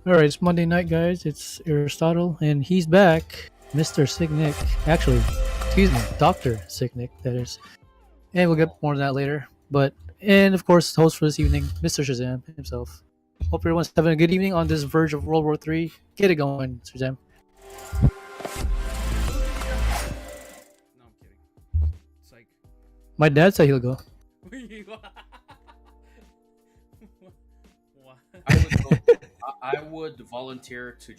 Alright, it's Monday night, guys. It's Aristotle, and he's back. Mr. Sick Nick. Actually, excuse me, Dr. Sick Nick, that is. And we'll get more on that later. And of course, host for this evening, Mr. Shazam himself. Hope everyone's having a good evening on this verge of World War III. Get it going, Shazam. No, I'm kidding. Psych. My dad said he'll go. What? I would volunteer to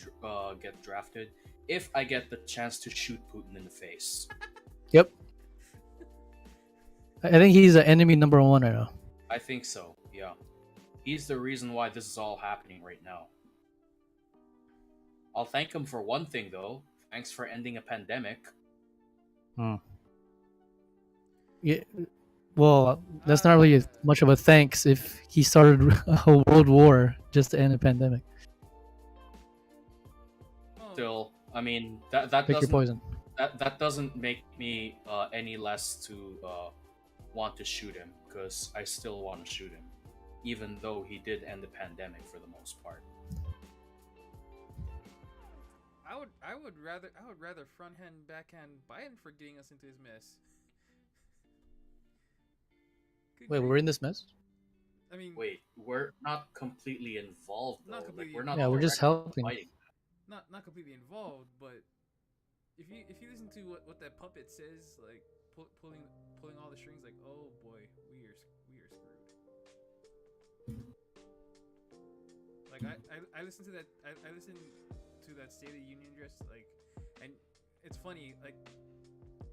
get drafted if I get the chance to shoot Putin in the face. Yep. I think he's the enemy number one right now. I think so, yeah. He's the reason why this is all happening right now. I'll thank him for one thing, though. Thanks for ending a pandemic. Yeah. Well, that's not really much of a thanks if he started a whole world war just to end a pandemic. Still, I mean, that Pick your poison. That doesn't make me any less to want to shoot him, because I still want to shoot him, even though he did end the pandemic for the most part. I would rather fronthand backhand Biden for getting us into his mess. Wait, we're in this mess? I mean, Wait, we're not completely involved though. Not completely Like, we're not. Yeah, we're just directly helping. fighting. not completely involved, but if you listen to what that puppet says, like pulling all the strings, like, oh boy, we are screwed. Like I listened to that I listened to that State of the Union address, like, and it's funny, like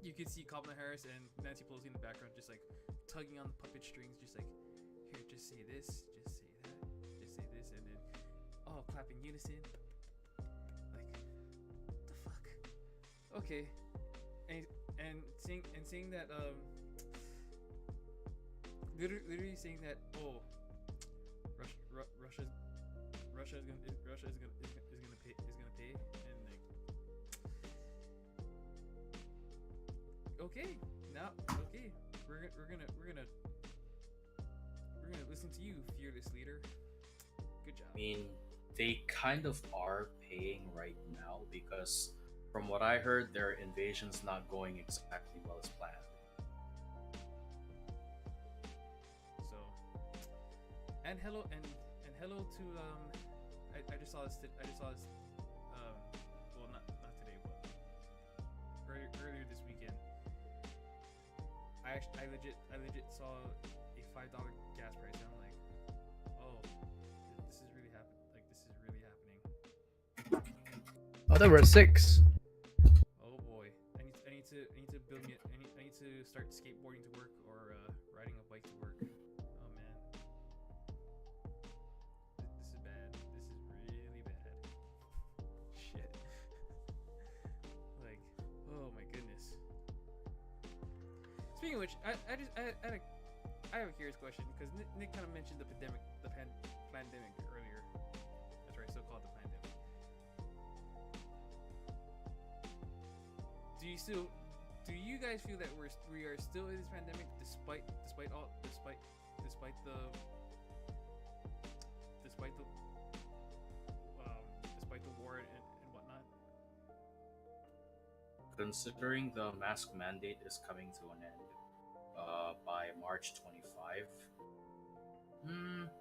you can see Kamala Harris and Nancy Pelosi in the background just like tugging on the puppet strings, just like, here, just say this, just say that, just say this, and then all clap in unison. Like, what the fuck? Okay, and saying that literally saying that, oh, Russia is gonna pay, and like, okay, we're gonna listen to you, fearless leader. Good job. I mean, they kind of are paying right now, because from what I heard, their invasion's not going exactly well as planned. So, and hello to I just saw this. Well, not today, but earlier this weekend. I legit saw a $5 gas price, and I'm like, oh, this is really happening. Like, this is really happening. I thought we're at 6. Oh boy, I need to build me. I need to start skateboarding to work, or riding a bike to work. Oh man, this is bad. This is really bad. Shit. Like, oh my goodness. Speaking of which, I have a curious question, because Nick kind of mentioned the pandemic earlier. That's right, so-called the pandemic. Do you you guys feel that we are still in this pandemic despite the despite the war and whatnot? Considering the mask mandate is coming to an end by March 25,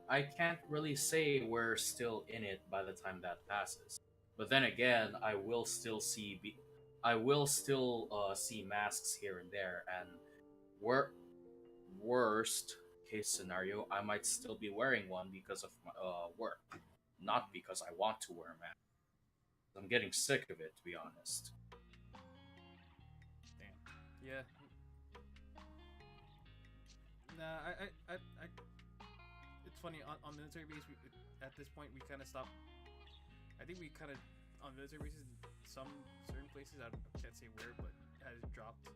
I can't really say we're still in it by the time that passes. But then again, I will still see masks here and there, and worst case scenario, I might still be wearing one because of my work, not because I want to wear a mask. I'm getting sick of it, to be honest. Damn. Yeah. Nah, it's funny on military base. At this point, we kind of stopped. I think we kind of on military bases, some certain places I can't say where, but has dropped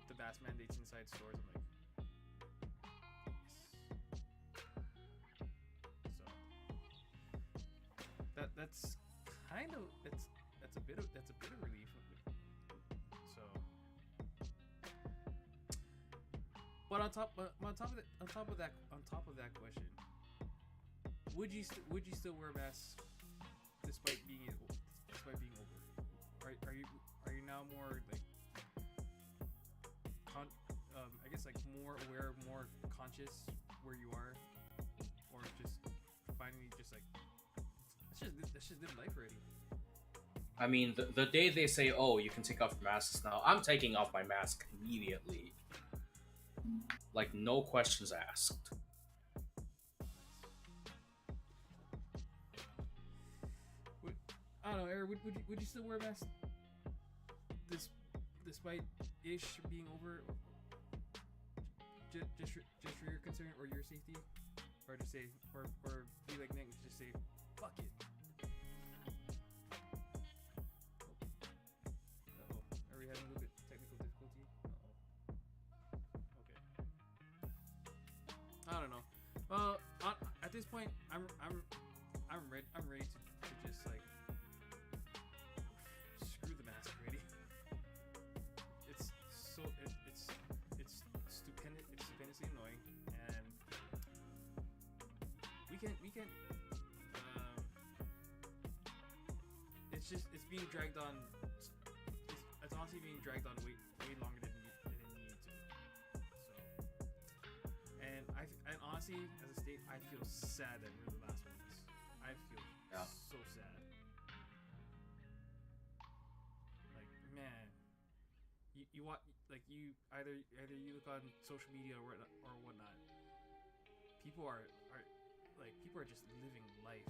the mask mandates inside stores. I'm like, so that's kind of that's a bit of relief. So, but on top of that question, would you still wear masks despite being over? Are you now more like I guess like more aware, more conscious where you are, or just finally just like let's just live life already? I mean, the day they say, "Oh, you can take off your masks now," I'm taking off my mask immediately. Like, no questions asked. I don't know, Eric. Would you still wear a mask despite ish being over? Just for your concern or your safety, or just say, or be like Nick, just say, fuck it. Are we having a little bit technical difficulty? Okay. I don't know. Well, at this point, I'm ready. I'm ready to just like screw the mask already. It's stupendously annoying, and we can it's being dragged on. It's honestly being dragged on way longer than it needed to. So, and honestly, as a state, I feel sad that we're the last ones. I feel so sad. Like, man, you want, like, you either you look on social media or whatnot. People are just living life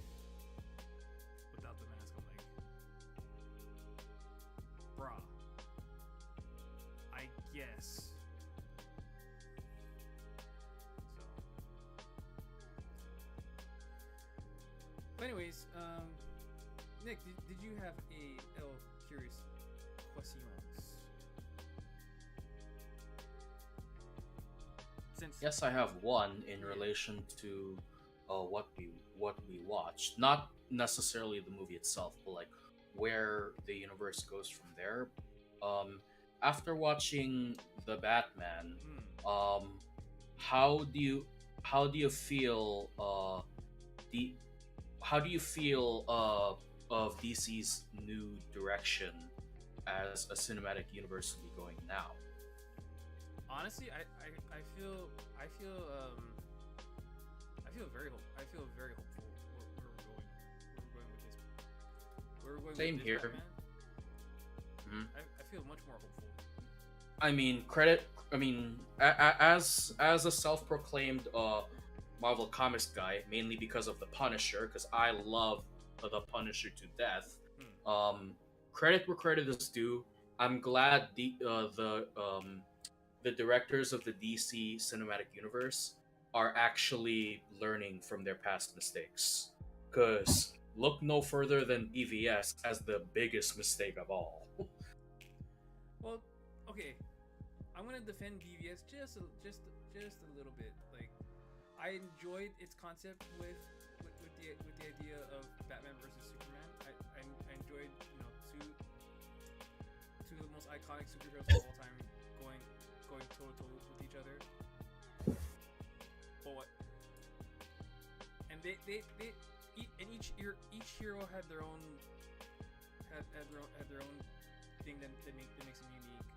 without the mask. I'm like, bruh, I guess. So, but anyways, Nick, did you have a curious questions? Yes, I have one in relation to what we watched. Not necessarily the movie itself, but like where the universe goes from there. After watching the Batman, how do you feel of DC's new direction as a cinematic universe will be going now? Honestly, I feel very hopeful where we're going Same with this here. Batman. Mm-hmm. I feel much more hopeful. I mean, as a self-proclaimed Marvel Comics guy, mainly because of the Punisher, because I love the Punisher to death. Credit where credit is due. I'm glad the directors of the DC cinematic universe are actually learning from their past mistakes. Because look no further than BVS as the biggest mistake of all. Well, okay, I'm gonna defend BVS just a little bit. Like, I enjoyed its concept with the idea of Batman versus Superman. I enjoyed, two of the most iconic superheroes of all time toe to toe with each other. But what? And each hero had their own thing that makes them unique.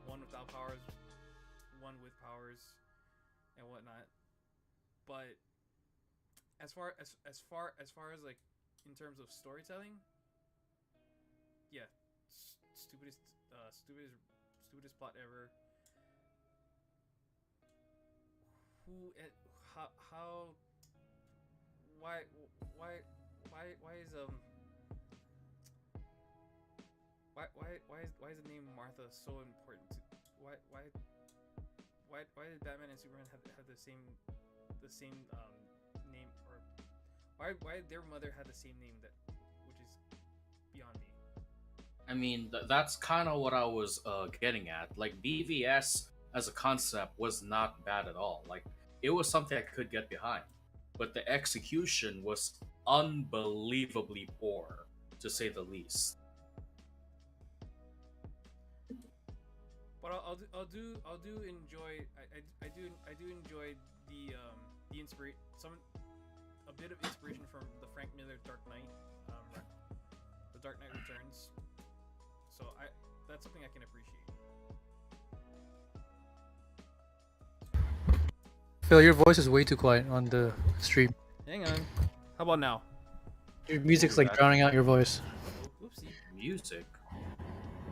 One without powers, one with powers, and whatnot. But as far as like in terms of storytelling, yeah, stupidest plot ever. Who how why is why is the name Martha so important? Why did Batman and Superman have the same name, or why did their mother have the same name, that which is beyond me. I mean, that's kind of what I was getting at. Like, BVS as a concept was not bad at all. Like, it was something I could get behind, but the execution was unbelievably poor, to say the least. But I'll do enjoy. I do enjoy the a bit of inspiration from the Frank Miller Dark Knight, the Dark Knight Returns. So that's something I can appreciate. Phil, your voice is way too quiet on the stream. Hang on. How about now? Your music's like drowning out your voice. Oh, oopsie. Music.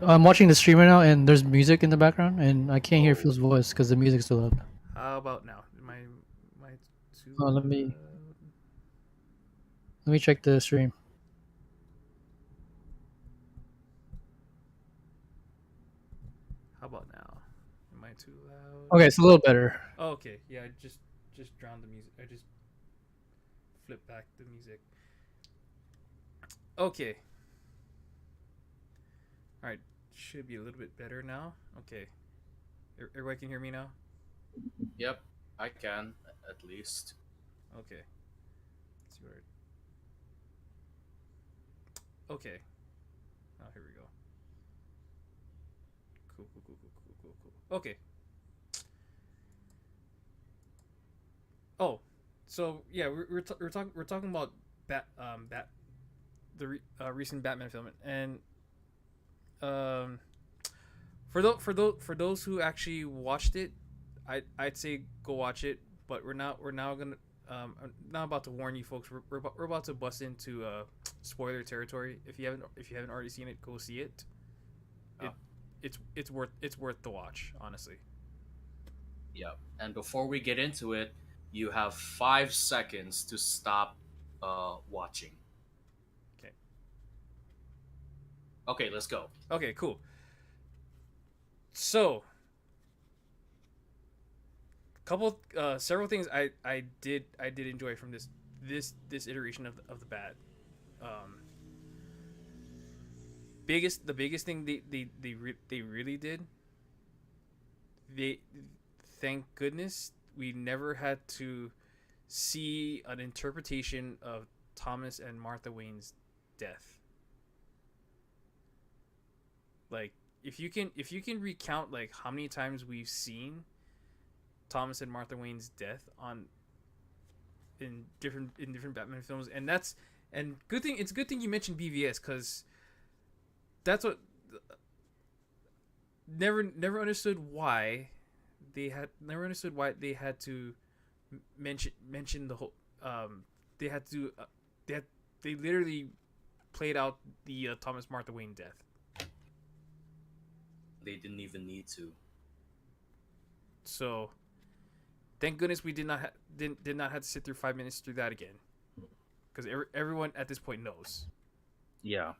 I'm watching the stream right now, and there's music in the background, and I can't hear Phil's voice because the music's too loud. How about now? My too let me check the stream. How about now? Am I too loud? Okay, it's a little better. Oh, okay. Yeah, I just drowned the music. I just flipped back the music. Okay. All right. Should be a little bit better now. Okay. Everybody can hear me now? Yep, I can, at least. Okay. Let's see where. Okay. Oh, here we go. Cool. Okay. Oh, so yeah, we're talking about recent Batman film, and for those who actually watched it, I'd say go watch it. But we're now gonna I'm not about to warn you folks. We're about to bust into spoiler territory. If you haven't already seen it, go see it. It's worth the watch, honestly. Yep. And before we get into it, you have 5 seconds to stop watching. Okay. Okay, let's go. Okay, cool. So, several things I did enjoy from this iteration of the Bat. The biggest thing they really did. Thank goodness we never had to see an interpretation of Thomas and Martha Wayne's death. Like, if you can recount like how many times we've seen Thomas and Martha Wayne's death in different Batman films, and it's a good thing you mentioned BVS, because that's what never understood why they had to mention the whole they literally played out the Thomas Martha Wayne death. They didn't even need to. So, thank goodness we did not have to sit through 5 minutes through that again, because everyone at this point knows. Yeah.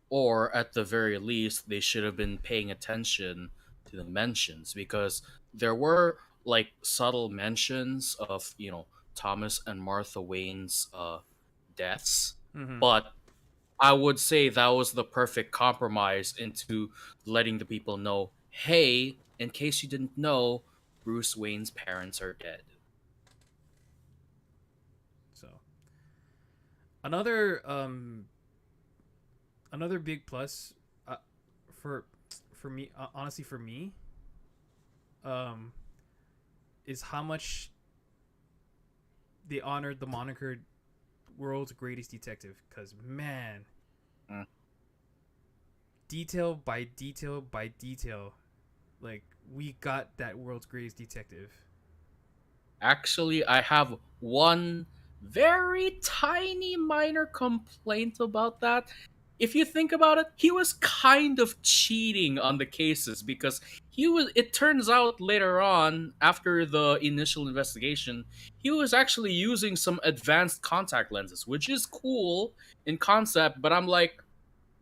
Or at the very least, they should have been paying attention to the mentions, because there were like subtle mentions of Thomas and Martha Wayne's deaths, but I would say that was the perfect compromise into letting the people know, hey, in case you didn't know, Bruce Wayne's parents are dead. So, another big plus for me, honestly, for me, um, is how much they honored the moniker "World's Greatest Detective." Because man, Mm. detail by detail by detail, like we got that world's greatest detective. Actually, I have one very tiny minor complaint about that. If you think about it, he was kind of cheating on the cases because he was it turns out later on after the initial investigation, he was actually using some advanced contact lenses, which is cool in concept, but I'm like,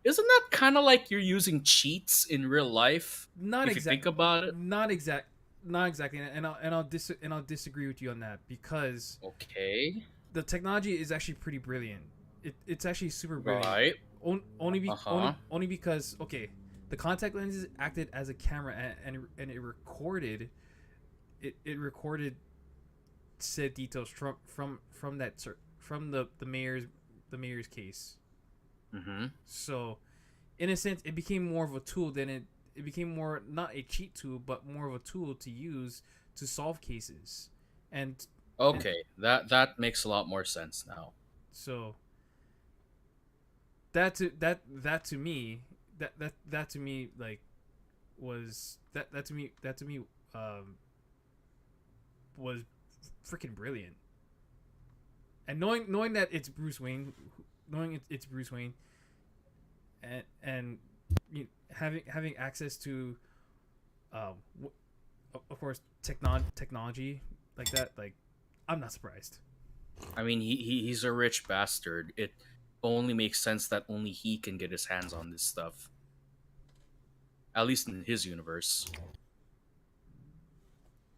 isn't that kind of like you're using cheats in real life Not if you exact, think about it? not exact, not exactly. And I'll disagree with you on that because Okay. the technology is actually pretty brilliant. It's actually super brilliant. Right. Only because okay, the contact lenses acted as a camera and it recorded it recorded said details from that from the mayor's case. Mhm. So in a sense, it became more of a tool than it became more not a cheat tool but more of a tool to use to solve cases and and Okay, that makes a lot more sense now. so that to me that to me like was that to me um was freaking brilliant. And knowing that it's Bruce Wayne, knowing it's Bruce Wayne, and you having access to um of course technology like that, like I'm not surprised. I mean, he's a rich bastard. It only makes sense that only he can get his hands on this stuff, at least in his universe.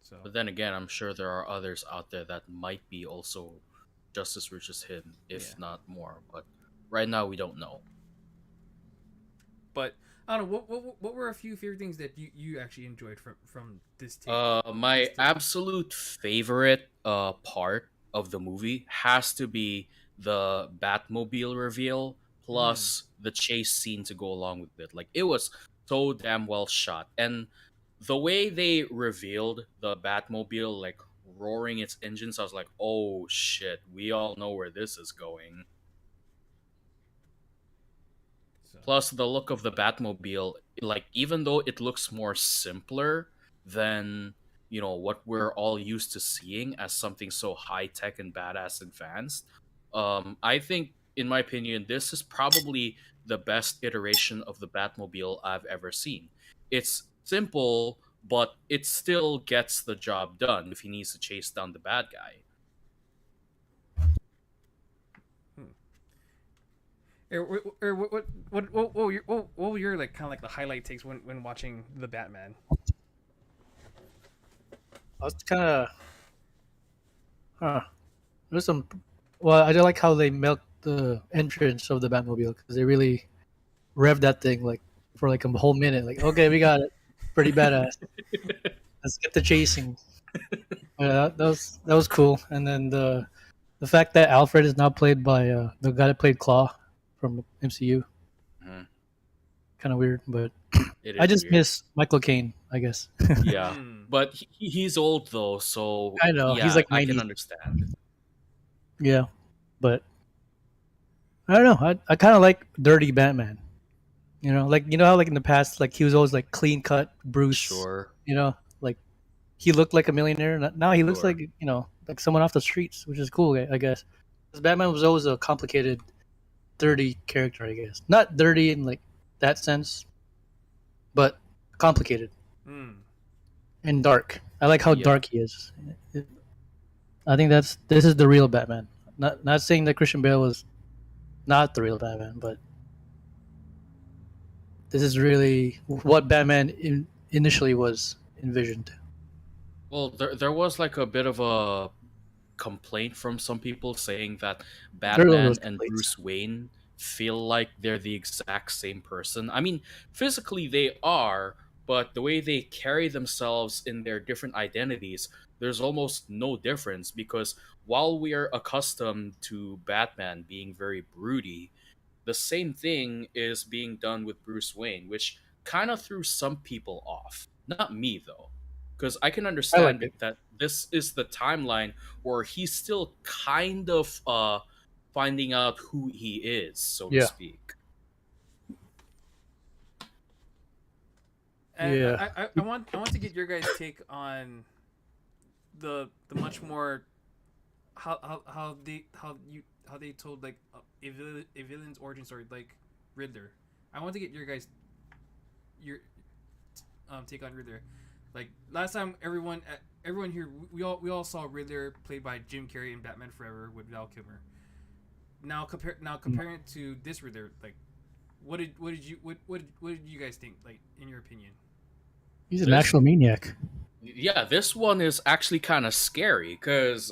So, But then again, I'm sure there are others out there that might be also just as rich as him, yeah. if not more. But right now, we don't know. But I don't know what were a few favorite things that you actually enjoyed from this take. This My take. absolute favorite part of the movie has to be the Batmobile reveal Mm. plus the chase scene to go along with it. Like it was so damn well shot, and the way they revealed the Batmobile like roaring its engines, I was like, oh shit, we all know where this is going. So. Plus, the look of the Batmobile, like even though it looks more simpler than what we're all used to seeing as something so high tech and badass advanced, I think, in my opinion, this is probably the best iteration of the Batmobile I've ever seen. It's simple, but it still gets the job done if he needs to chase down the bad guy. Hmm. What were your like kind of like the highlight takes when watching the Batman? I was kind of, there's some. Well, I do like how they milked the entrance of the Batmobile because they really revved that thing like for like a whole minute. Like, okay, we got it, pretty badass. Let's get the chasing. That was cool. And then the fact that Alfred is now played by the guy that played Claw from MCU, Mhm. kind of weird, but It I is just weird. miss Michael Caine, I guess. Yeah, Mm. but he's old though, so I know he's yeah, like I can 90. understand. Yeah, but I don't know. I kind of like dirty Batman. Like how like in the past, like he was always like clean cut Bruce. Sure, Like he looked like a millionaire. Now he looks like sure. like someone off the streets, which is cool, I guess. 'Cause Batman was always a complicated, dirty character, I guess. Not dirty in like that sense, but complicated Mm. and dark. I like how Yeah. dark he is. I think this is the real Batman. Not saying that Christian Bale was not the real Batman, but this is really what Batman initially was envisioned. Well, there was like a bit of a complaint from some people saying that There are those Batman and complaints. Bruce Wayne feel like they're the exact same person. I mean, physically they are, but the way they carry themselves in their different identities, there's almost no difference because while we are accustomed to Batman being very broody, the same thing is being done with Bruce Wayne, which kind of threw some people off. Not me though, because I can I like understand it. that this is the timeline where he's still kind of finding out who he is, so to Yeah. speak. And Yeah. I want to get your guys' take on the much more how they told like a villain's origin story like Riddler. I want to get your take on Riddler. Like last time, everyone here we all saw Riddler played by Jim Carrey in Batman Forever with Val Kilmer. Comparing it to this Riddler, like what did you guys think, like in your opinion? He's an This actual maniac. Yeah, this one is actually kind of scary because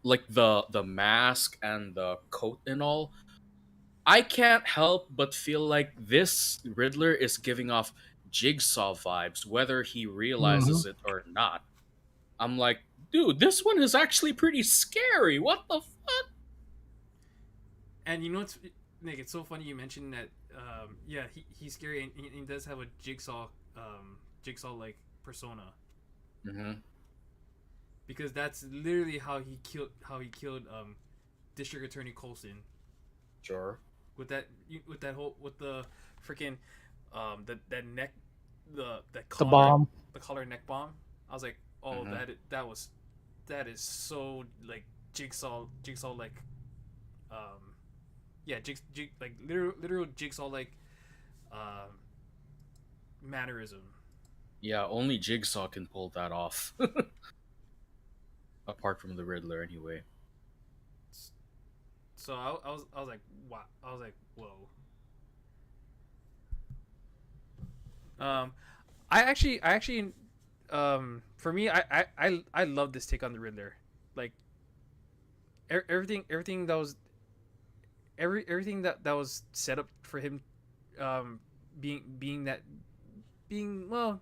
like the mask and the coat and all. I can't help but feel like this Riddler is giving off Jigsaw vibes, whether he Hmm. realizes it or not. I'm like, dude, this one is actually pretty scary. What the fuck? And you know what's Nick? It's so funny you mentioned that. Yeah, he's scary and he does have a jigsaw like persona, Hmm. because that's literally how he killed District Attorney Colson Sure. with that whole with the freaking that neck The bomb. the collar neck bomb. I was like, oh, Hmm. that is so like jigsaw like um yeah like literal jigsaw like um mannerism. Yeah, only Jigsaw can pull that off. Apart from the Riddler, anyway. So I was like, wow. I was like, whoa. Um, I actually for me I love this take on the Riddler. Like everything that was everything that was set up for him, um, being that being well,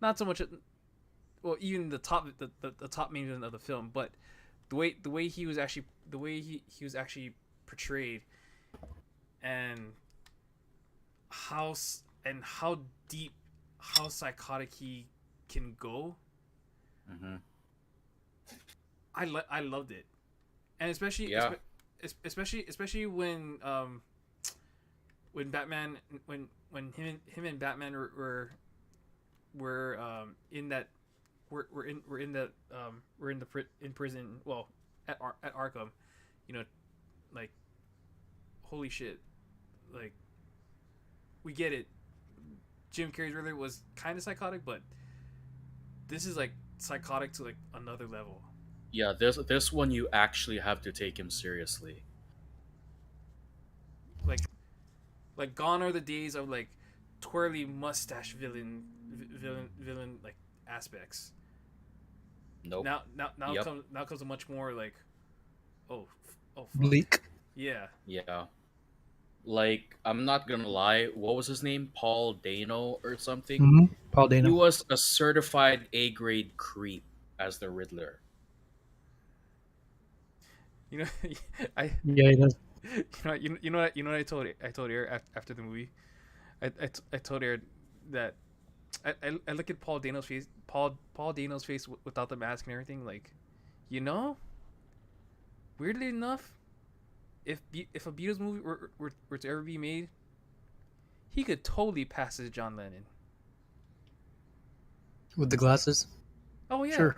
not so much. Well, even the top main villain of the film, but the way he was actually he was actually portrayed, and how deep, how psychotic he can go. Hmm. I loved it, and Yeah. especially when Batman when him and Batman were in that we're in the we're in the in prison, well, at Arkham, you know, like holy shit, like we get it. Jim Carrey's Riddler was kind of psychotic, but this is like psychotic to like another level. Yeah, this one you actually have to take him seriously. Like gone are the days of like twirly mustache villain like aspects. Nope. Yep. Now comes a much more like, oh oh fuck, Bleak. yeah. Yeah. Like, I'm not gonna lie, what was his name? Paul Dano or something? Hmm. Paul He Dano. was a certified A grade creep as the Riddler. You know, I Yeah, he does. you know what I told her after the movie. I told her that I look at Paul Dano's face without the mask and everything, like, you know, weirdly enough, if a Beatles movie were to ever be made, he could totally pass as John Lennon. With the glasses. Oh yeah, Sure.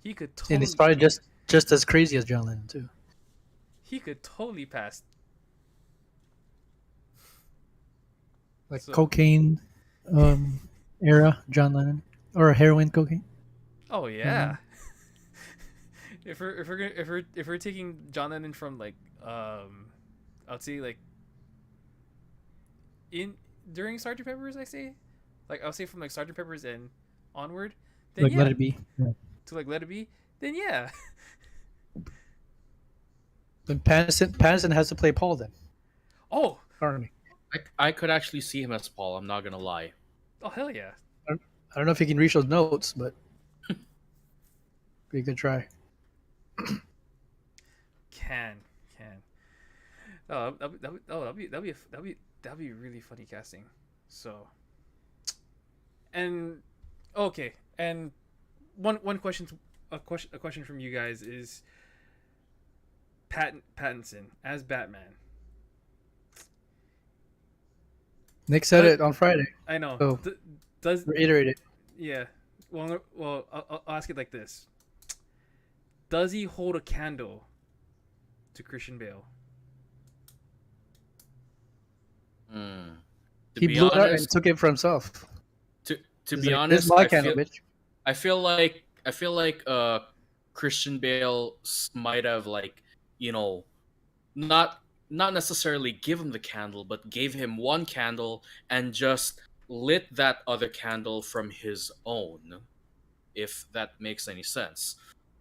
he could And he's totally probably just as crazy as John Lennon too. pass. Like So cocaine um era John Lennon. Or heroin cocaine. oh John yeah. Lennon. If we're taking John Lennon from like I'd say like in during Sergeant Pepper's, I say, like I'll say from like Sergeant Pepper's and onward, then Like Let yeah, It Be. Yeah. to like Let It Be, then yeah. Then Pattinson has to play Paul then. Oh Pardon me. I could actually see him as Paul, I'm not gonna lie. oh hell yeah. I don't know if he can reach those notes, but be a good try. Can can. Oh that'd be really funny casting. So and okay, and one question, a question from you guys is Pattinson as Batman. Nick said Does, it on Friday. I know. So Does reiterate it. yeah? Well, I'll ask it like this: does he hold a candle to Christian Bale? Hmm. To He be blew it out and honest, took it for himself. to He's be like, "This is honest, my candle, bitch." I feel like Christian Bale might have like, you know, not not necessarily give him the candle, but gave him one candle and just lit that other candle from his own, if that makes any sense.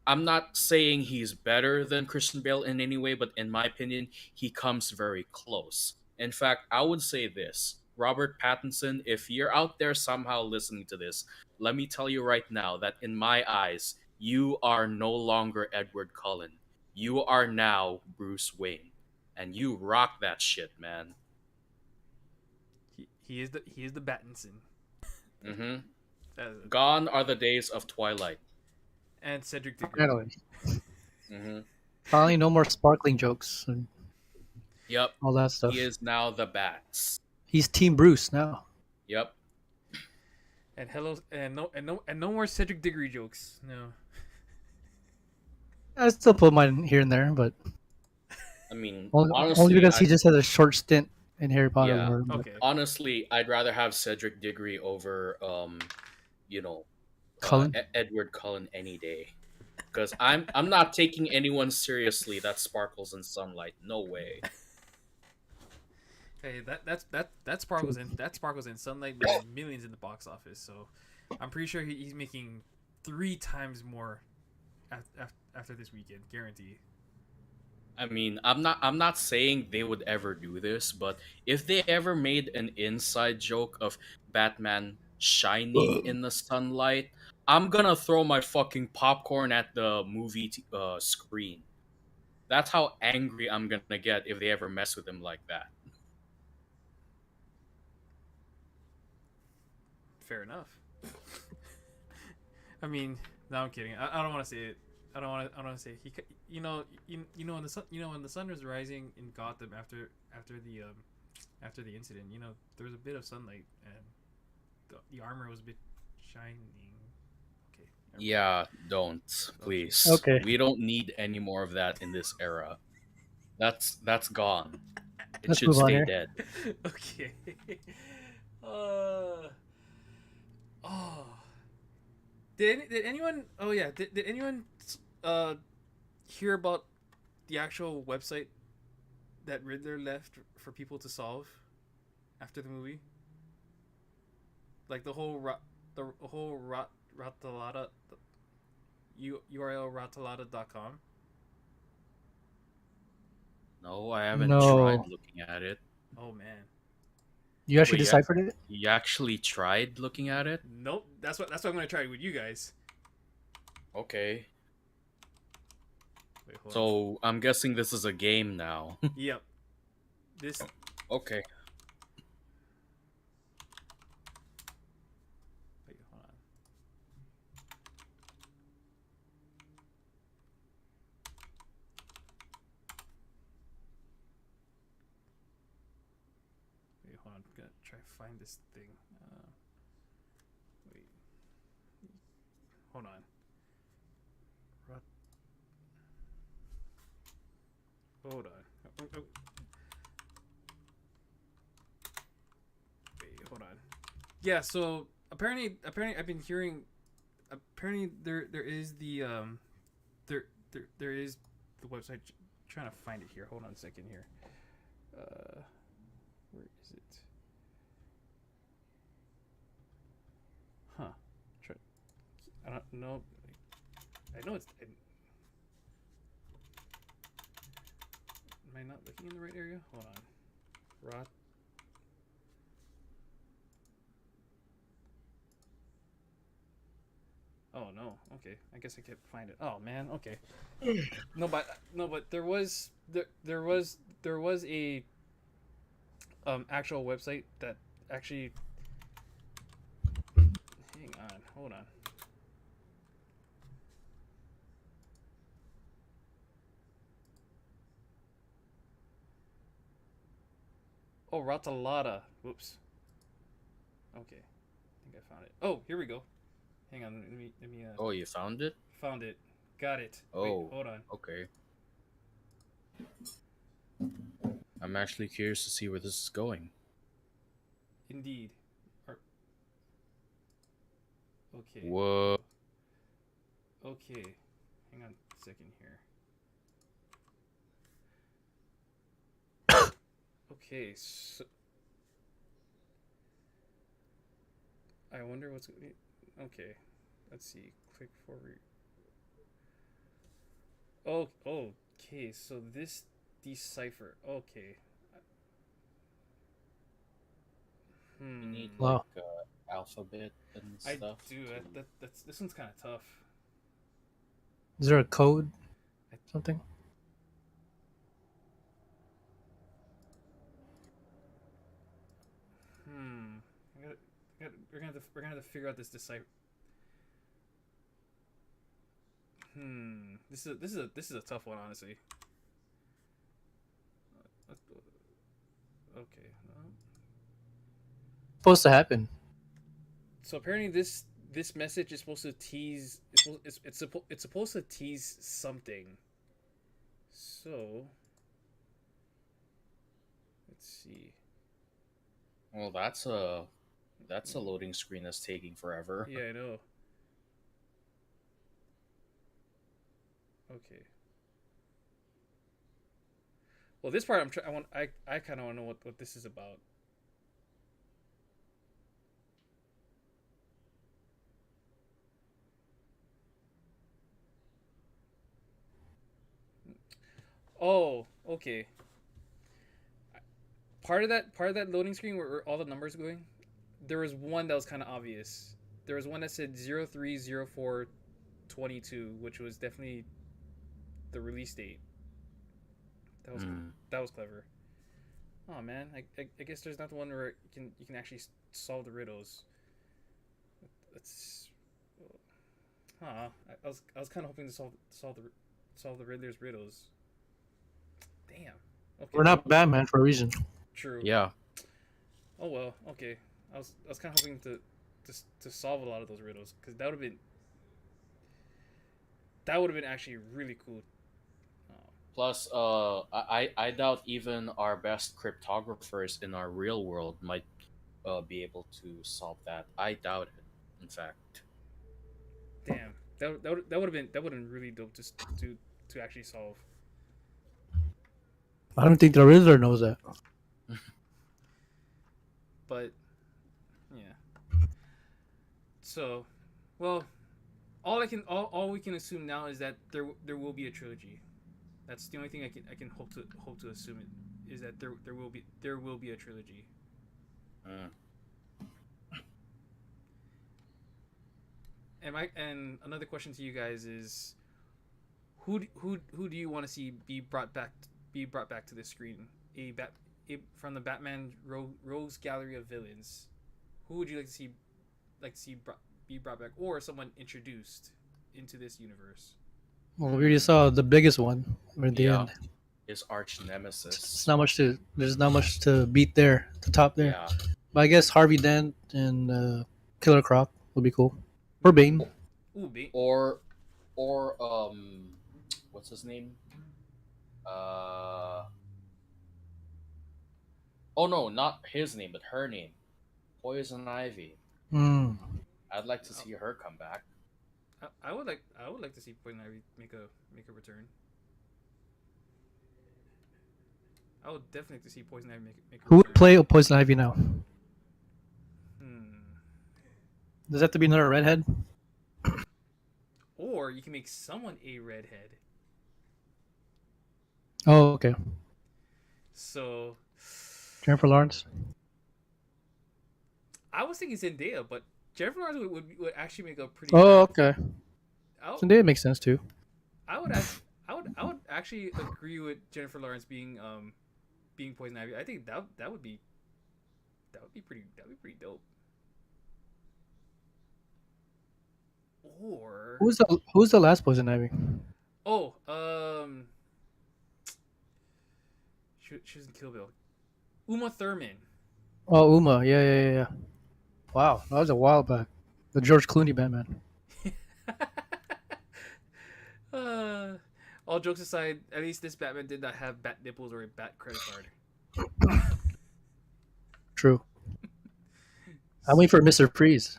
I'm not saying he's better than Christian Bale in any way, but in my opinion, he comes very close. In fact, I would say this: Robert Pattinson, if you're out there somehow listening to this, let me tell you right now that in my eyes, you are no longer Edward Cullen. You are now Bruce Wayne. And you rock that shit, man. He is the Battinson. Mm-hmm. That Gone are the days of Twilight. and Cedric Diggory. Finally, Mm-hmm. finally, no more sparkling jokes and Yep. all that stuff. He is now the Bats. He's Team Bruce now. Yep. And hello, and no more Cedric Diggory jokes. No. I still put mine here and there, but I mean, only honestly, because he just had a short stint in Harry Potter yeah. world. Okay. Honestly, I'd rather have Cedric Diggory over, you know, Cullen. Edward Cullen any day. Because I'm not taking anyone seriously that sparkles in sunlight. No way. Hey, that sparkles in Sunlight made millions in the box office. So, I'm pretty sure he's making 3 times more after this weekend, guarantee. I mean, I'm not saying they would ever do this, but if they ever made an inside joke of Batman shining in the sunlight, I'm gonna throw my fucking popcorn at the movie screen. That's how angry I'm gonna get if they ever mess with him like that. Fair enough. I mean, no, I'm kidding. I don't want to say it. I don't want to say you know when the sun when the sun was rising in Gotham after the incident. You know there was a bit of sunlight and the armor was a bit shining. Okay. Yeah, don't please. Okay. We don't need any more of that in this era. That's gone. It Let's should move on stay here. dead. Okay. Oh. Did anyone? Oh yeah. Did anyone hear about the actual website that Riddler left for people to solve after the movie? Like the whole Ratalada URL ratalada.com. No, I haven't No. tried looking at it. Oh man. You actually Wait, deciphered it? You actually tried looking at it? Nope. That's what I'm gonna try with you guys. Okay. Wait, hold on. So I'm guessing this is a game now. Yep. This. Okay. Wait, hold on. Wait, hold on. I'm gonna try to find this thing. Wait. Hold on. Hold on. Oh. Wait, hold on. Yeah. So apparently, I've been hearing. Apparently, there is the there is the website. Trying to find it here. Hold on a second here. Where is it? Huh. I don't know. I know it's. Am I not looking in the right area? Hold on. Rot. Oh no. Okay. I guess I can't find it. Oh man. Okay. No, but there was a actual website that actually Hold on. Oh, Ratalada. Whoops. Okay. I think I found it. Oh, here we go. Hang on. Let me. Oh, you found it? Found it. Got it. Wait, Oh, hold on. okay. I'm actually curious to see where this is going. Indeed. Okay. Whoa. Okay. Hang on a second here. Okay, so I wonder what's okay. Let's see. Click for oh, okay. So this decipher. Okay. You need Hmm. like Wow. alphabet and I stuff. do. That's this one's kind of tough. Is there a code? I, Something? hmm. We're gonna have to figure out this decipher. Hmm. This is a tough one, honestly. Okay. Supposed to happen. So apparently this message is supposed to tease. It's supposed to tease something. So let's see. Well, that's a loading screen that's taking forever. Yeah, I know. Okay. Well, this part I kind of want to know what this is about. Oh, okay. Part of that loading screen where all the numbers going, there was one that was kind of obvious. There was one that said 030422, which was definitely the release date. That was Hmm. that was clever. Oh man, I guess there's not the one where you can actually solve the riddles. That's I was kind of hoping to solve the Riddler's riddles. Damn. Okay, We're well, not Batman for a reason. true. Yeah. Oh well, okay. I was kind of hoping to solve a lot of those riddles because that would have been actually really cool. Oh, Plus, I doubt even our best cryptographers in our real world might be able to solve that. I doubt it. In fact. damn. That would have been really dope just to actually solve. I don't think the Riddler knows that. But yeah. So, well, all we can assume now is that there will be a trilogy. That's the only thing I can hope to assume it is that there will be a trilogy. Mm. And another question to you guys is who do you want to see be brought back to the screen? From the Batman Rogues Gallery of Villains. Who would you like to see be brought back, or someone introduced into this universe? Well, we already saw the biggest one at the Yeah. end. His arch It's nemesis. not much to. There's not much to beat there. The top there. Yeah. But I guess Harvey Dent and Killer Croc would be cool. Or Bane. Ooh, Bane. Or what's his name? Uh oh no, not his name, but her name. Poison Ivy. Hmm. I'd like to see her come back. I would like to see Poison Ivy make a return. I would definitely like to see Poison Ivy make a Who would return. play Poison Ivy now? Hmm. Does that have to be another redhead? Or you can make someone a redhead. Oh, okay. So Jennifer Lawrence. I was thinking Zendaya, but Jennifer Lawrence would actually make a pretty. Oh, bad- okay. I, would- Zendaya makes sense too. I would actually agree with Jennifer Lawrence being Poison Ivy. I think that would be pretty dope. Or Who's the last Poison Ivy? oh, she was in Kill Bill. Uma Thurman. Oh, Uma. Yeah, yeah, yeah, yeah. Wow, that was a while back. The George Clooney Batman. uh, all jokes aside, at least this Batman did not have bat nipples or a bat credit card. True. I'm waiting for Mr. Freeze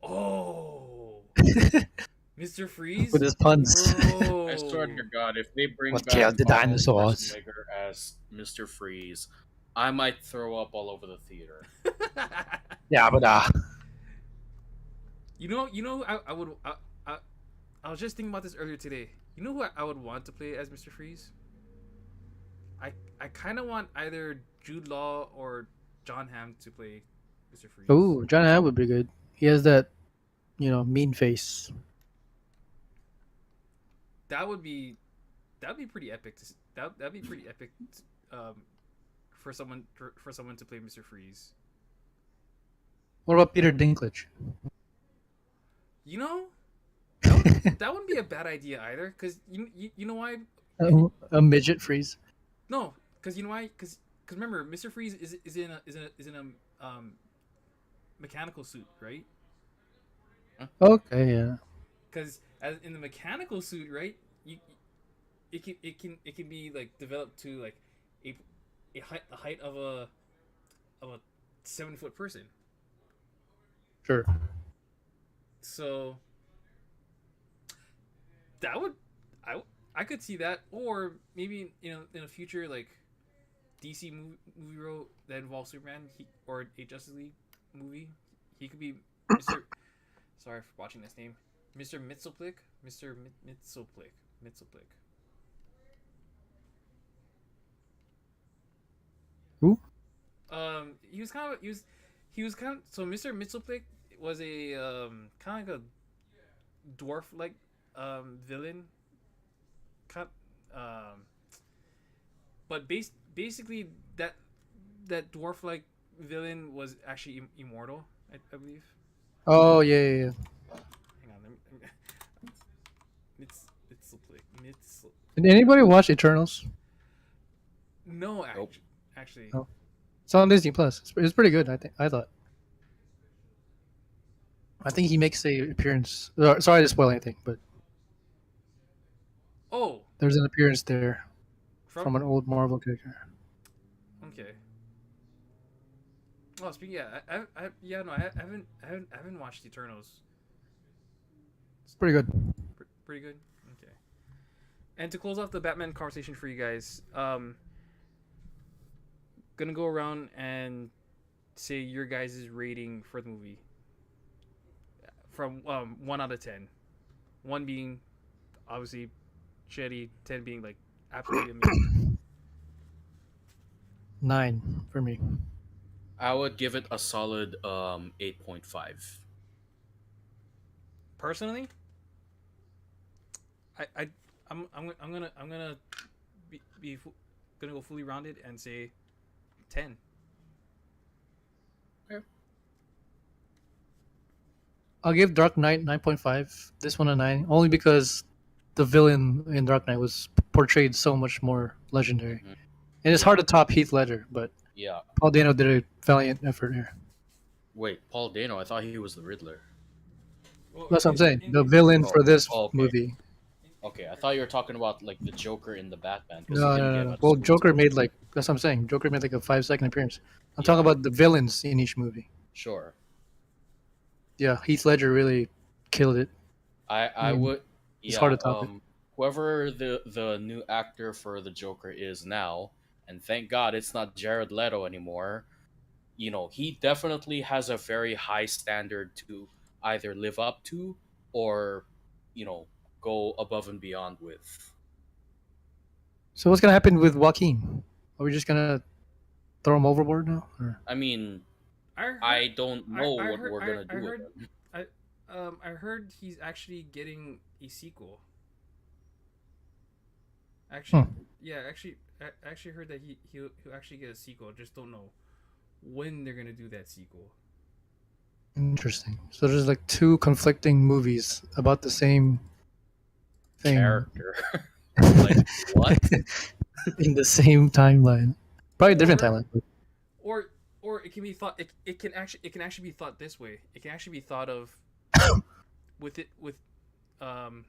Oh, Mr. Freeze, with his puns. bro. I swear to God, if they bring What back killed the Arnold dinosaurs? Schwarzenegger as Mr. Freeze, I might throw up all over the theater. Yeah, but I was just thinking about this earlier today. You know who I would want to play as Mr. Freeze? I kind of want either Jude Law or John Hamm to play Mr. Freeze. ooh, John Hamm would be good. He has that, mean face. That'd be pretty epic. That'd be pretty epic. For someone to play Mr. Freeze. What about Peter Dinklage? You know, that wouldn't be a bad idea either. Cause you know why? A midget Freeze. No, cause you know why? Cause remember, Mr. Freeze is in a mechanical suit, right? Okay, yeah. Because as in the mechanical suit, right? It can be like developed to like the height of a 7-foot person. Sure. So that would I could see that, or maybe in a future like DC movie role that involves Superman, or a Justice League movie, he could be Mr. Sorry for watching this name, Mr. Mitsoplik, Mr. Mitsoplik. Who? He was kind of so Mr. Mitsoplik was a kind of like a dwarf like villain. But basically that dwarf like villain was actually immortal, I believe. Oh, yeah, yeah, yeah. Hang on, let me Mitsoplik. Did anybody watch Eternals? No, Nope. actually. No. It's on Disney Plus. It's pretty good. I thought. I think he makes a appearance. Sorry to spoil anything, but Oh, there's an appearance there from from an old Marvel character. okay. Oh, speaking, yeah, I haven't watched Eternals. It's pretty good. Pretty good. Okay. And to close off the Batman conversation for you guys, gonna go around and say your guys' rating for the movie from 1 out of 10. 1 being obviously shitty, 10 being like absolutely amazing. 9 for me. I would give it a solid 8.5. Personally, I'm gonna gonna go fully rounded and say 10. I'll give Dark Knight 9.5. This one a 9, only because the villain in Dark Knight was portrayed so much more legendary, Mhm. and it's hard to top Heath Ledger. But Yeah. Paul Dano did a valiant effort here. Wait, Paul Dano. I thought he was the Riddler. Well, That's what I'm saying. The villain for this okay. movie. Okay, I thought you were talking about like the Joker in the Batman. 'Cause No, he didn't no, get no. much Well, screen Joker time. made like that's what I'm saying. Joker made like a 5-second appearance. I'm Yeah. talking about the villains in each movie. Sure. Yeah, Heath Ledger really killed it. I mean, would. it's Yeah. hard to top it. Whoever the new actor for the Joker is now, and thank God it's not Jared Leto anymore. He definitely has a very high standard to either live up to or, go above and beyond with. So what's gonna happen with Joaquin? Are we just gonna throw him overboard now? Or? I mean, I heard, I don't know I what heard- we're gonna I do heard- with him. I heard he's actually getting a sequel. Actually, yeah, I actually heard that he'll actually get a sequel. Just don't know when they're gonna do that sequel. Interesting. So there's like two conflicting movies about the same thing Character. Like what? in the same timeline. Probably a different Or timeline. But or or it can be thought it can actually be thought this way. It can actually be thought of with um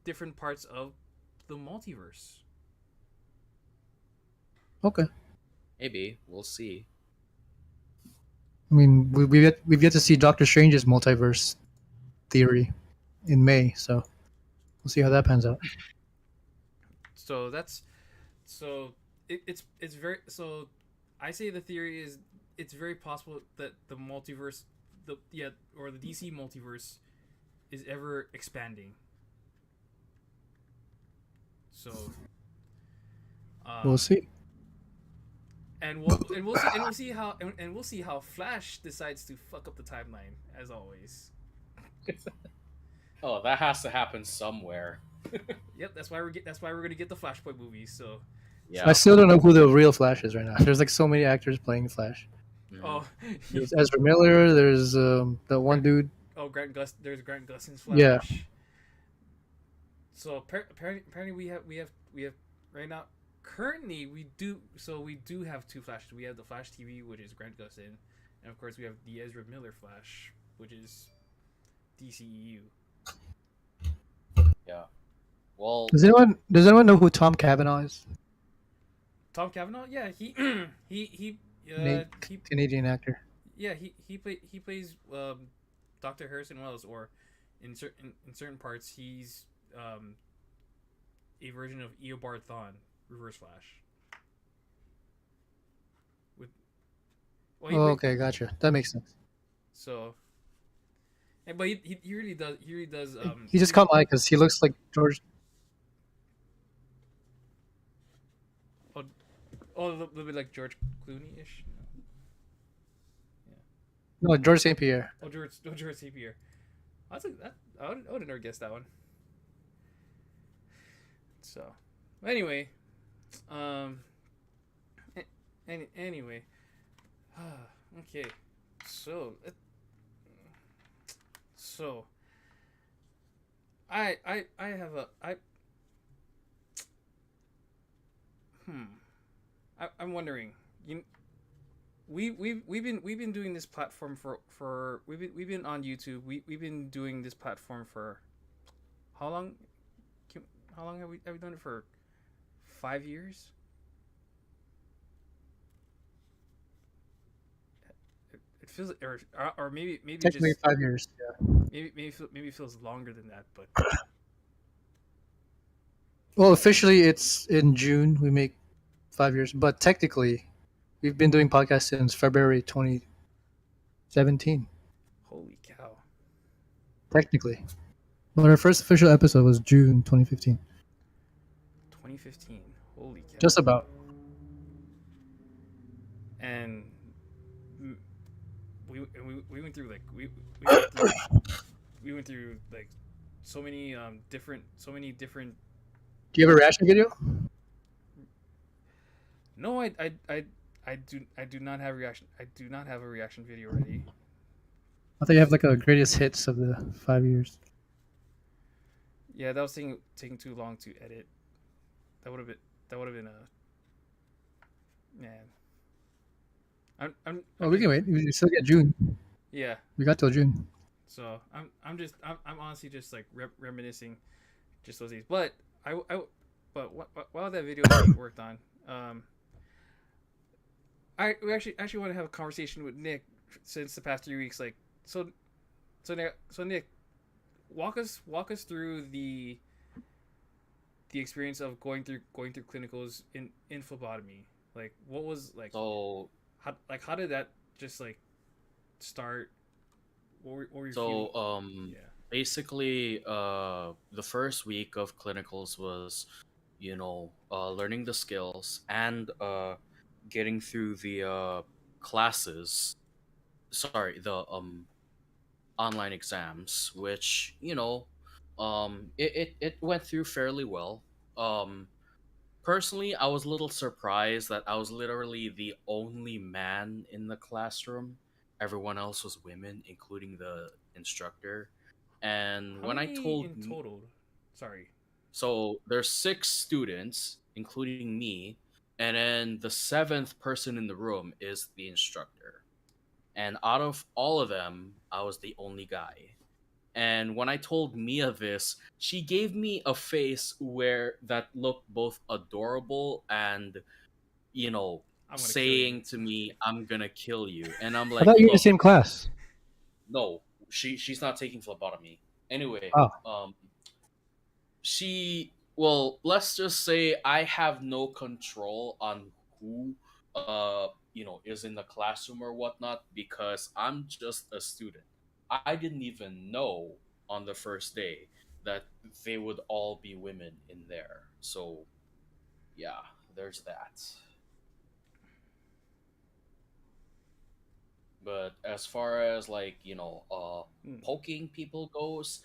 different parts of the multiverse. okay. Maybe we'll see. I mean, we've yet to see Doctor Strange's multiverse theory in May, so we'll see how that pans out. So that's so it's very so I say the theory is it's very possible that the multiverse or the DC multiverse is ever expanding. So We'll um see. and we'll see how Flash decides to fuck up the timeline as always. Oh, that has to happen somewhere. Yep, that's why we're gonna get the Flashpoint movies. So I Yeah. still don't know who the real Flash is right now. There's like so many actors playing Flash. Mhm. oh There's Ezra Miller. There's the one dude. There's Grant Gustin's Yeah. Flash. So apparently we have right now currently we do have two Flashes. We have the Flash TV, which is Grant Gustin, and of course we have the Ezra Miller Flash, which is DCEU. Yeah. Well, Does anyone know who Tom Cavanaugh is? Tom Cavanaugh, yeah, he Canadian, he Canadian actor. yeah he plays Dr. Harrison Wells, or in certain parts he's a version of Eobard Thawne, Reverse Flash. With Oh, okay, gotcha. That makes sense. so but he really does He just caught my eye because he looks like George. a little bit like George Clooney ish. No, George St. Pierre. George St. Pierre. I would have never guessed that one. So, anyway, um, anyway, okay, so so I have a hmm I'm wondering we've been doing this platform for we've been on YouTube. We've been doing this platform for how long? How long have we done it for? 5 years. It feels or maybe Technically just 5 years. Yeah. maybe it feels longer than that. But Well, officially it's in June. We make 5 years, but technically, we've been doing podcasts since February 2017. holy cow, Technically, but our first official episode was June 2015. 2015. Holy cow. Just about. And we went through like went through, we went through like so many different. Do you have a reaction video? No, I do not have reaction. I do not have a reaction video ready. I think you have like a greatest hits of the 5 years. Yeah, that was taking too long to edit. That would have been a man. Oh, we can wait. We still get June. Yeah. We got till June. So I'm honestly just like reminiscing, just those days. But while that video is being worked on, we actually want to have a conversation with Nick since the past 3 weeks. Like so Nick, walk us through the experience of going through clinicals in phlebotomy. Like what was like so how did that just like start? What were you so feeling? Yeah. basically the first week of clinicals was learning the skills and getting through the classes, sorry, the online exams, which it went through fairly well. Personally, I was a little surprised that I was literally the only man in the classroom. everyone else was women, including the instructor. And How when I many told in total? Sorry. so there's six students, including me, and then the seventh person in the room is the instructor. And out of all of them, I was the only guy. And when I told Mia this, she gave me a face where that looked both adorable and, you know, I'm gonna kill you. saying to me, "I'm gonna kill you." And I'm I like, thought you were in the "Look, same class. no, she's not taking phlebotomy." Anyway, Oh, well, let's just say I have no control on who is in the classroom or whatnot, because I'm just a student. I didn't even know on the first day that they would all be women in there. So yeah, there's that. But as far as, like, Hmm. poking people goes,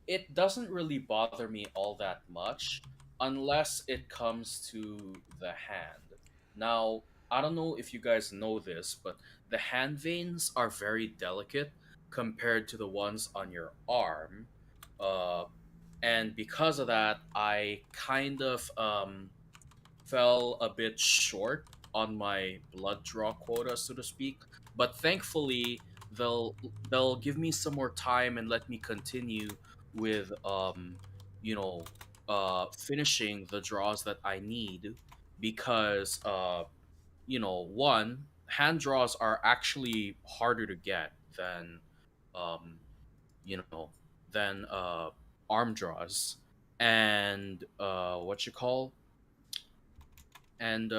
it doesn't really bother me all that much unless it comes to the hand. Now, I don't know if you guys know this, but the hand veins are very delicate compared to the ones on your arm. Uh, and because of that, I kind of fell a bit short on my blood draw quota, so to speak. But thankfully, they'll give me some more time and let me continue with you know finishing the draws that I need, because one, hand draws are actually harder to get than um you know arm draws. And what you call and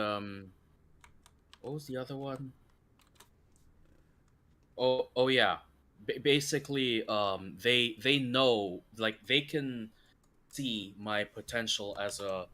what was the other one? Oh yeah. Basically, they know, like, they can see my potential as uh,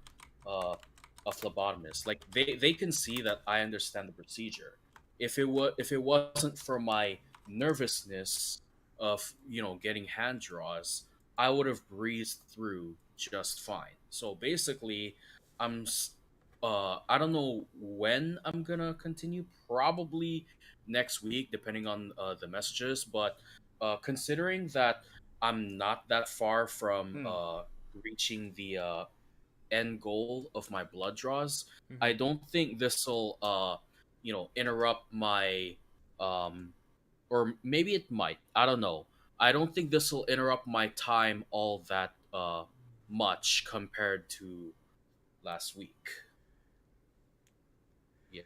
a phlebotomist. Like, they can see that I understand the procedure. If it wasn't for my nervousness of getting hand draws, I would have breezed through just fine. So basically, I don't know when I'm gonna continue. Probably next week, depending on the messages. But considering that I'm not that far from Hmm. reaching the end goal of my blood draws, I Mm-hmm. don't think this will interrupt my um or maybe it might. I don't know. I don't think this will interrupt my time all that much compared to last week. Yeah,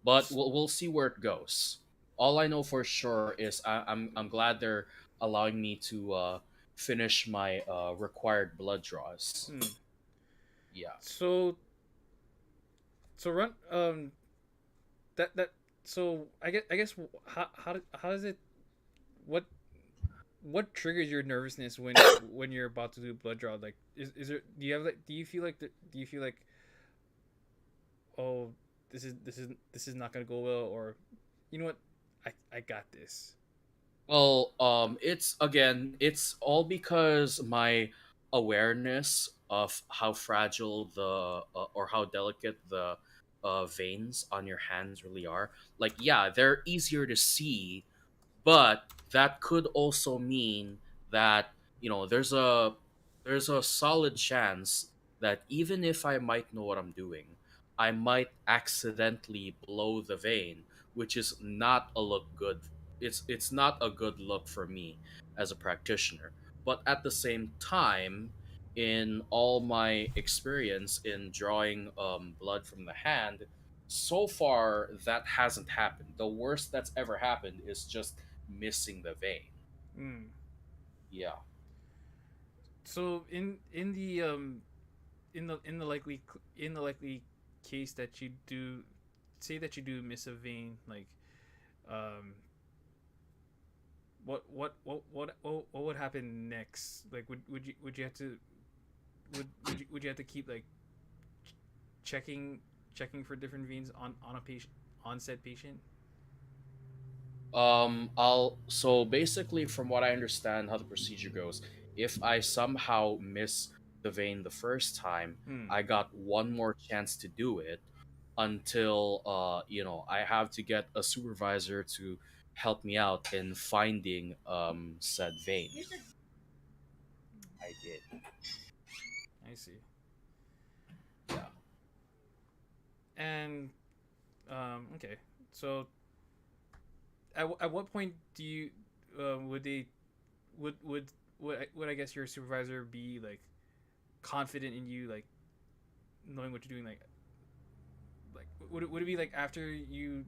but we'll see where it goes. All I know for sure is I'm glad they're allowing me to finish my required blood draws. Hmm. Yeah. So run that so I guess how does it what triggers your nervousness when you're about to do blood draw? Like, is there do you feel like do you feel like, oh, this is not gonna go well, or you know what, I got this. Well, it's all because my awareness of how fragile or how delicate the veins on your hands really are. Like, yeah, they're easier to see, but that could also mean that there's a solid chance that even if I might know what I'm doing, I might accidentally blow the vein, which is not a look good. It's not a good look for me as a practitioner. But at the same time, in all my experience in drawing blood from the hand, so far that hasn't happened. The worst that's ever happened is just missing the vein. Mm. Yeah. So in the likely case that you do say that you do miss a vein, like, um what would happen next? Like, would you have to would you have to keep, like, checking for different veins on a patient, on said patient? I'll so basically, from what I understand how the procedure goes, if I somehow miss the vein the first time, Hmm. I got one more chance to do it until I have to get a supervisor to help me out in finding said vein. I did. I see. Yeah. And okay. So at what point do you would they would I guess your supervisor be like confident in you, like knowing what you're doing, like would it be like after you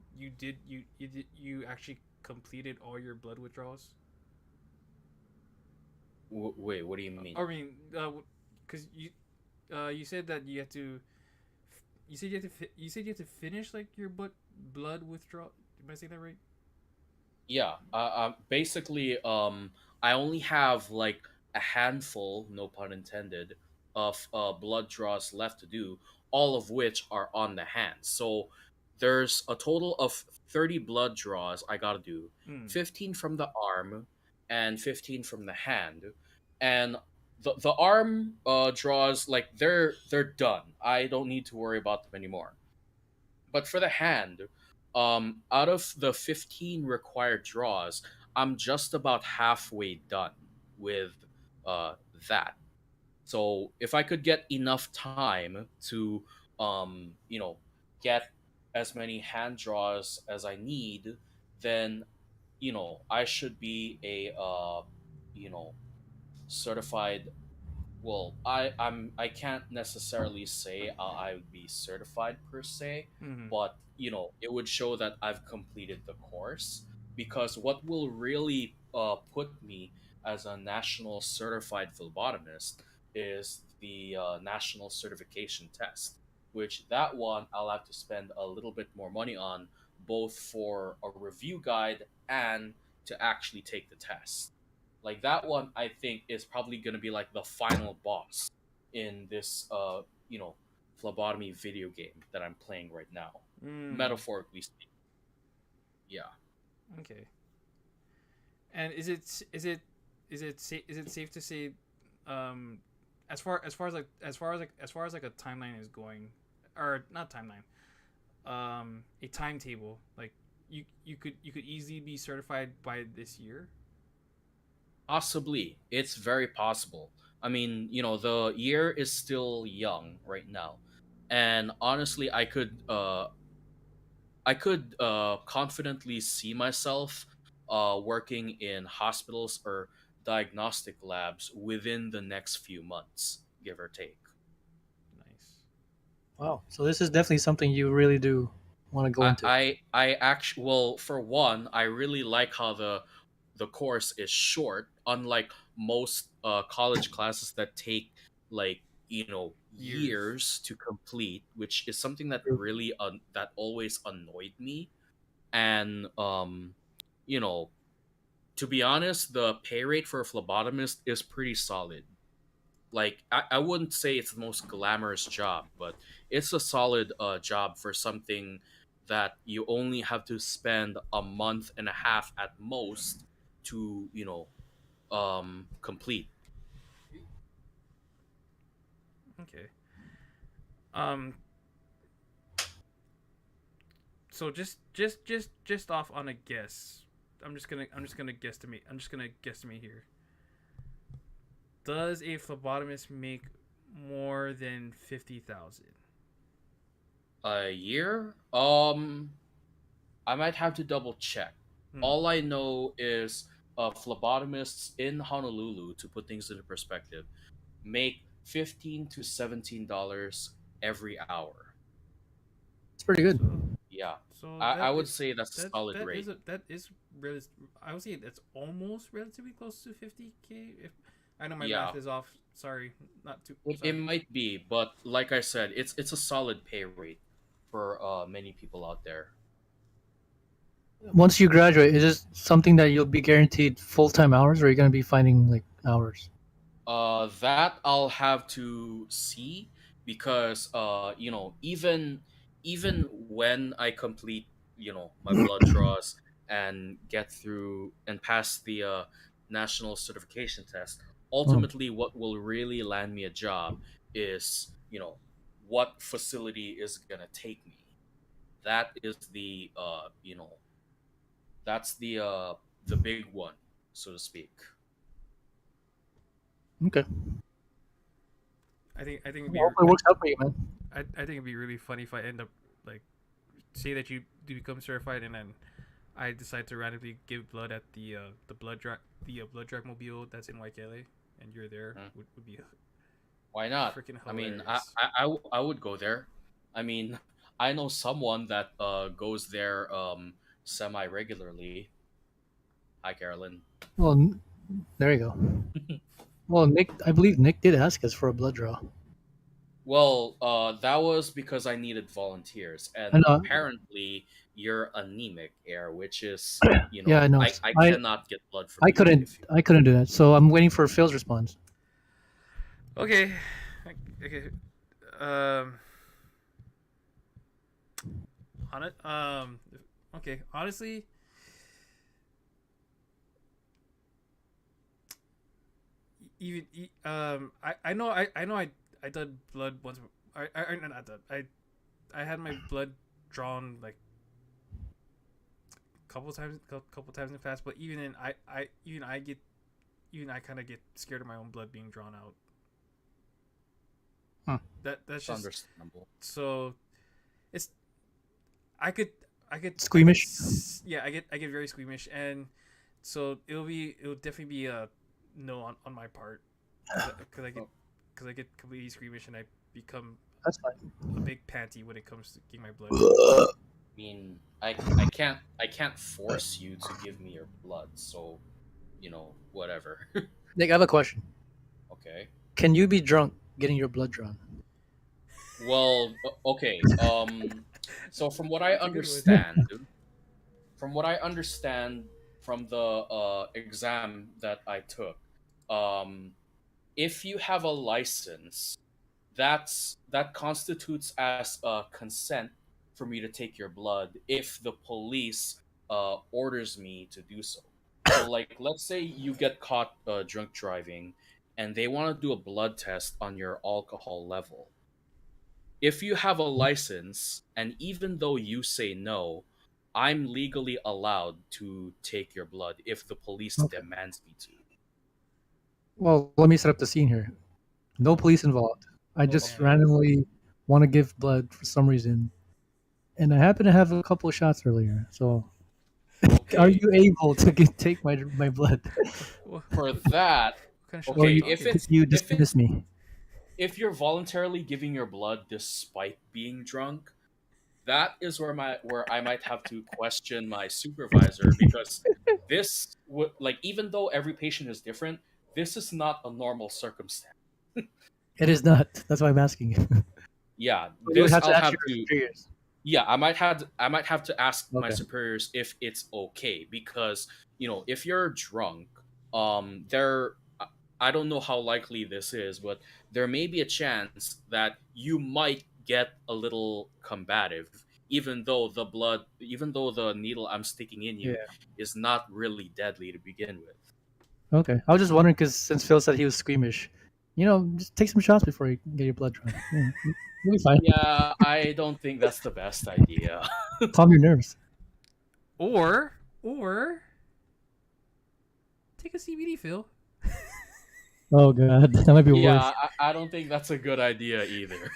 actually completed all your blood withdrawals? Wait, what do you mean? I mean, because you said that you had to. You said you said you had to finish like your blood withdrawal. Am I saying that right? Yeah. Basically, I only have like a handful, no pun intended, of blood draws left to do, all of which are on the hand. So there's a total of 30 blood draws I gotta do, Mm. 15 from the arm and 15 from the hand. And the arm draws, like they're done. I don't need to worry about them anymore. But for the hand, out of the 15 required draws, I'm just about halfway done with uh, that. So if I could get enough time to, you know, get as many hand draws as I need, then I should be a you know certified. Well, I can't necessarily say I would be certified per se, Mm-hmm. but it would show that I've completed the course, because what will really put me as a national certified phlebotomist is the national certification test, which that one I'll have to spend a little bit more money on, both for a review guide and to actually take the test. Like that one, I think is probably gonna be like the final boss in this phlebotomy video game that I'm playing right now. Mm. Metaphorically speaking. Yeah. Okay. And is it safe to say, um, as far as like a timeline is going, or not timeline, a timetable, like you could easily be certified by this year. Possibly. It's very possible. I mean, the year is still young right now. And honestly, I could confidently see myself working in hospitals or diagnostic labs within the next few months, give or take. Nice. Wow. So this is definitely something you really do want to go I into. I actually, well, for one, I really like how the course is short, unlike most college classes that take like Years. years to complete, which is something that really that always annoyed me. And you know to be honest, the pay rate for a phlebotomist is pretty solid. Like I wouldn't say it's the most glamorous job, but it's a solid job for something that you only have to spend a month and a half at most to complete. Okay. Um. So just off on a guess. I'm just gonna guesstimate here. Does a phlebotomist make more than 50,000? A year? I might have to double check. Hmm. All I know is phlebotomists in Honolulu, to put things into perspective, make $15 to $17 every hour. It's pretty good. So Yeah, so I that would is say that's a solid rate. that is really, I would say that's almost relatively close to 50K. If I know my Yeah, math is off. Sorry, not too it sorry. might be, but like I said, it's a solid pay rate for many people out there. Once you graduate, is this something that you'll be guaranteed full time hours, or are you going to be finding like hours? That I'll have to see, because even when I complete my blood draws and get through and pass the national certification test, Hmm. ultimately what will really land me a job is what facility is gonna take me. That is the That's the big one, so to speak. Okay. I think it'd be Hopefully it works out for you, man. I think it'd be really funny if I end up like say that you do become certified and then I decide to randomly give blood at the blood drive mobile that's in Waikele and you're there Hmm. would be Why not? freaking I mean, hilarious. I would go there. I mean, I know someone that goes there semi regularly. Hi, Carolyn. Well, there you go. Well, Nick, I believe Nick did ask us for a blood draw. Well, that was because I needed volunteers, I and know. apparently you're anemic, Air, which is, Yeah, I know. I I cannot get blood from I you couldn't if you. I couldn't do that. So I'm waiting for Phil's response. Okay. Okay. Um on it okay, honestly I know I did blood once. I not done. I had my blood drawn like couple times in the past, but even in even I kind of get scared of my own blood being drawn out. Huh. That's It's just understandable. so it's I could Squeamish? yeah, I get very squeamish, and so it'll definitely be a no on my part because Oh, I get completely squeamish and I become That's fine. a big panty when it comes to getting my blood. I mean, I can't force you to give me your blood, so whatever. Nick, I have a question. Okay. Can you be drunk getting your blood drawn? Well, okay. So That's a good one. from what I understand from the exam that I took, um, if you have a license, that constitutes as a consent for me to take your blood if the police orders me to do so. So, like, let's say you get caught drunk driving, and they want to do a blood test on your alcohol level. If you have a license, and even though you say no, I'm legally allowed to take your blood if the police Okay. demands me to. Well, let me set up the scene here. No police involved. I Oh just man. randomly want to give blood for some reason, and I happen to have a couple of shots earlier. So, are Okay, you able to take my blood, What for that, kind of shots or are we okay, talking? you if dismiss me? you're voluntarily giving your blood despite being drunk, that is where I might have to question my supervisor because this would like even though every patient is different, this is not a normal circumstance. It is not. That's why I'm asking you. Yeah, You would this have I'll to ask have your to superiors. yeah, I might have to ask my Okay. superiors if it's okay because if you're drunk, there I don't know how likely this is, but there may be a chance that you might get a little combative, even though the needle I'm sticking in you Yeah. is not really deadly to begin with. Okay. I was just wondering because since Phil said he was squeamish, just take some shots before you get your blood drawn. Yeah, you'll be fine. Yeah, I don't think that's the best idea. Calm your nerves. Or take a CBD, Phil. Oh god, that might be Yeah, worse. I don't think that's a good idea either.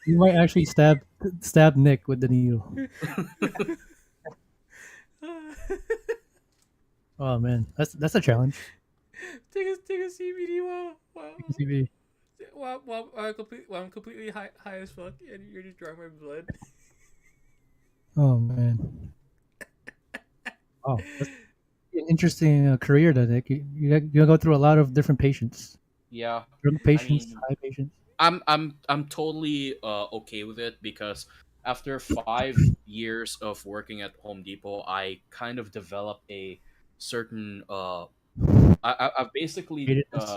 You might actually stab Nick with the needle. Oh man, that's a challenge. Take a CBD CB. while I'm completely high as fuck and you're just drawing my blood. Oh man. Oh, that's an interesting career, that Nick. You go through a lot of different patients, Yeah, drunk I patients, mean, high patients. I'm totally okay with it because after 5 years of working at Home Depot, I kind of developed a certain I've basically Patients.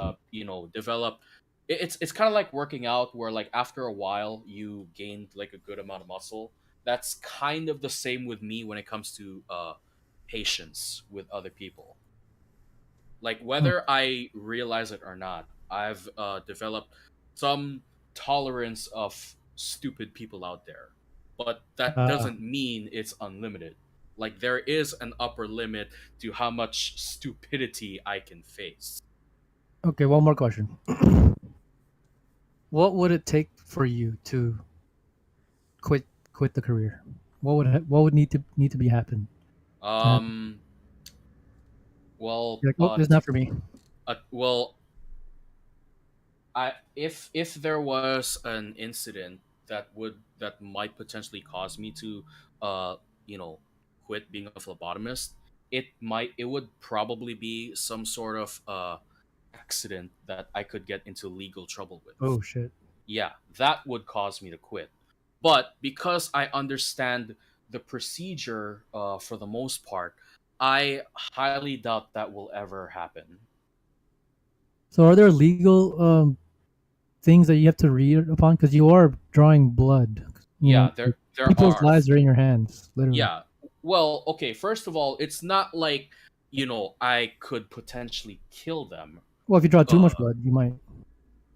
developed. It's kind of like working out where like after a while you gained like a good amount of muscle. That's kind of the same with me when it comes to patience with other people. Like Oh, whether I realize it or not, I've developed some tolerance of stupid people out there, but that uh, doesn't mean it's unlimited. Like there is an upper limit to how much stupidity I can face. Okay, one more question. What would it take for you to quit the career? What would need to be happen to happen? Um, well, You're like, oh, this is not for me. well, if there was an incident that might potentially cause me to, uh, you know, quit being a phlebotomist, it would probably be some sort of accident that I could get into legal trouble with. Oh shit. Yeah, that would cause me to quit. But because I understand the procedure for the most part, I highly doubt that will ever happen. So are there legal things that you have to read upon because you are drawing blood? You know, Yeah, like, there people's are. lives are in your hands, literally. Yeah. Well, okay, first of all, it's not like, I could potentially kill them. Well, if you draw too Uh much blood, you might.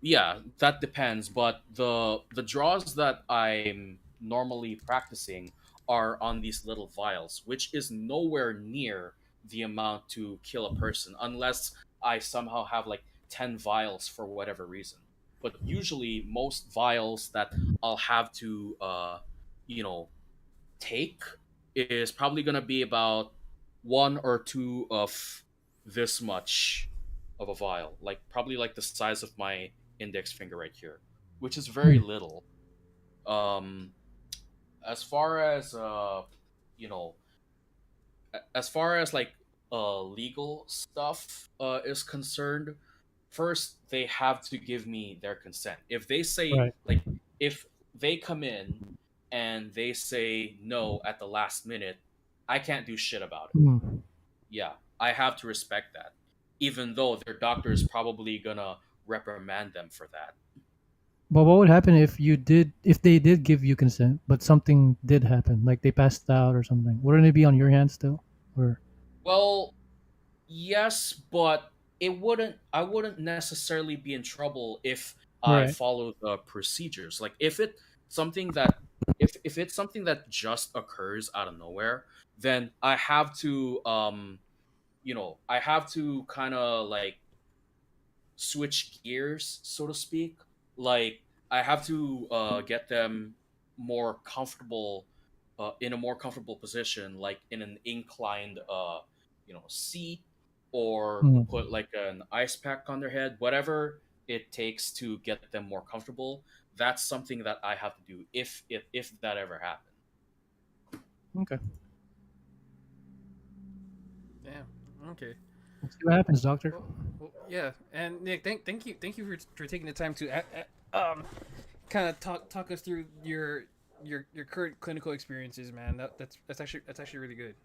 yeah, that depends, but the draws that I'm normally practicing are on these little vials, which is nowhere near the amount to kill a person unless I somehow have like 10 vials for whatever reason. But usually most vials that I'll have to you know, take is probably going to be about one or two of this much of a vial, like probably like the size of my index finger right here, which is very Hmm. little. Um, as far as you know, as far as like legal stuff is concerned, first they have to give me their consent. If they say Right. like if they come in and they say no at the last minute, I can't do shit about it. Hmm. Yeah, I have to respect that, even though their doctor is probably gonna reprimand them for that. But what would happen if they did give you consent, but something did happen, like they passed out or something? Wouldn't it be on your hands still? Or Well, yes, but I wouldn't necessarily be in trouble if I right. follow the procedures. Like if it's something that just occurs out of nowhere, then I have to I have to kind of like switch gears, so to speak. Like I have to get them more comfortable, in a more comfortable position, like in an inclined, seat, or Hmm. put like an ice pack on their head, whatever it takes to get them more comfortable. That's something that I have to do if that ever happened. Okay. Damn. Okay. Let's see what happens, doctor. Well, yeah. And Nick, thank you for taking the time to kind of talk us through your current clinical experiences, man. That's actually really good.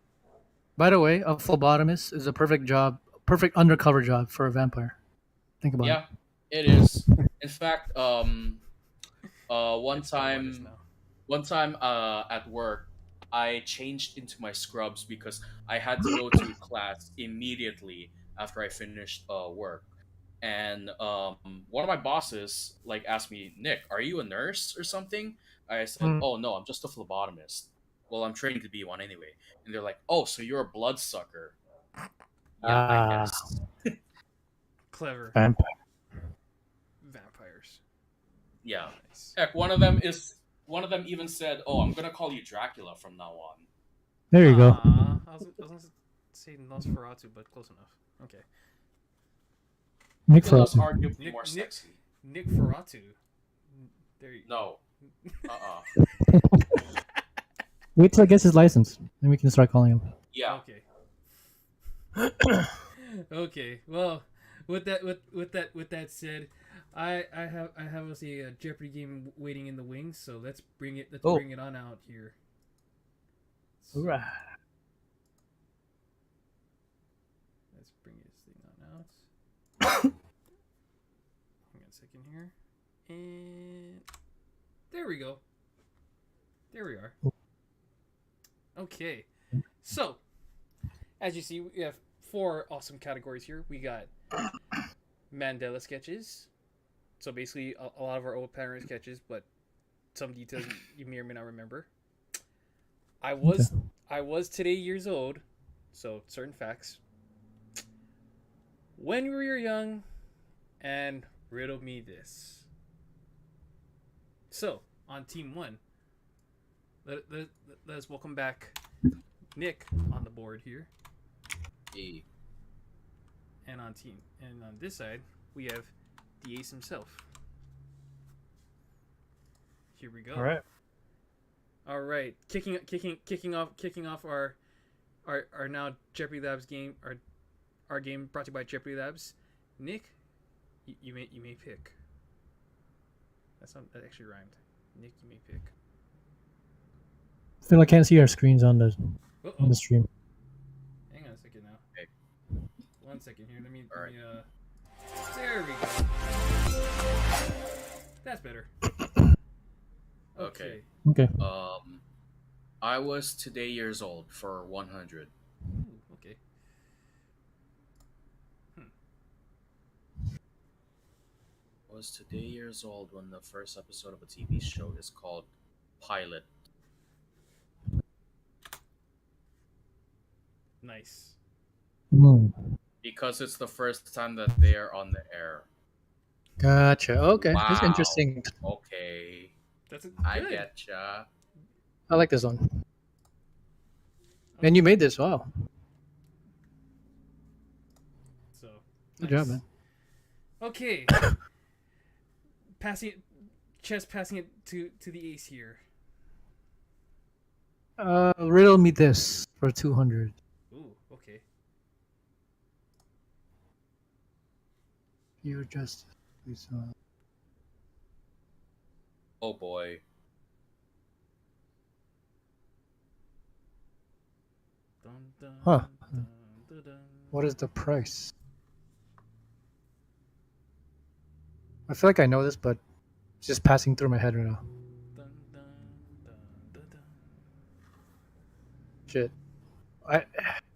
By the way, a phlebotomist is a perfect undercover job for a vampire. Think about it. Yeah, it is. In fact, one It's no artist time now. at work, I changed into my scrubs because I had to go to class immediately after I finished work. And one of my bosses like asked me, "Nick, are you a nurse or something?" I said, Mm. "Oh no, I'm just a phlebotomist." Well, I'm training to be one anyway. And they're like, "Oh, so you're a bloodsucker?" Yeah, I Ah, guess. Clever vampire. vampires. Yeah. Nice. Heck, one of them even said, "Oh, I'm gonna call you Dracula from now on." There you go. I was gonna say Nosferatu, but close enough. Okay. Nick Dracula's Frost. arguably Nick more Nick sexy. Nick Ferratu. There you. No. Uh-uh. Wait till I gets his license, then we can start calling him. Yeah. Okay. Okay. Well, with that said, I have us a Jeopardy game waiting in the wings. So let's Oh, bring it on out here. hurrah. Let's bring this thing on out. Hang on a second here, and there we go. There we are. Okay. So, as you see, we have four awesome categories here. We got Mandela sketches. So basically, a lot of our old panoramic sketches, but some details you may or may not remember. I Okay. was I was today years old, so certain facts. When we were young, and riddle me this. So, on team one, let us welcome back Nick on the board here. E. And on this side, we have the ace himself. Here we go. All right. Kicking off our now Jeopardy Labs game. Our game brought to you by Jeopardy Labs. Nick, you may pick. That actually rhymed. Nick, you may pick. I feel I can't see our screens on the stream. Hang on a second now. Okay. 1 second here. Let me Right. there we go. That's better. Okay. Okay. I was today years old for 100. Ooh, okay. I was today years old when the first episode of a TV show is called Pilot. Nice. Because it's the first time that they are on the air. Gotcha. Okay. Wow. That's interesting. Okay. That's I good. getcha. I like this one. And you made this. Wow. So Good job, man. Okay. passing it to the ace here. Riddle me this for 200. Ooh, okay. Your justice. Please, Oh boy. Dun, dun, Huh. dun, dun, dun. What is the price? I feel like I know this, but it's just passing through my head right now. Dun, dun, dun, dun, dun. Shit. I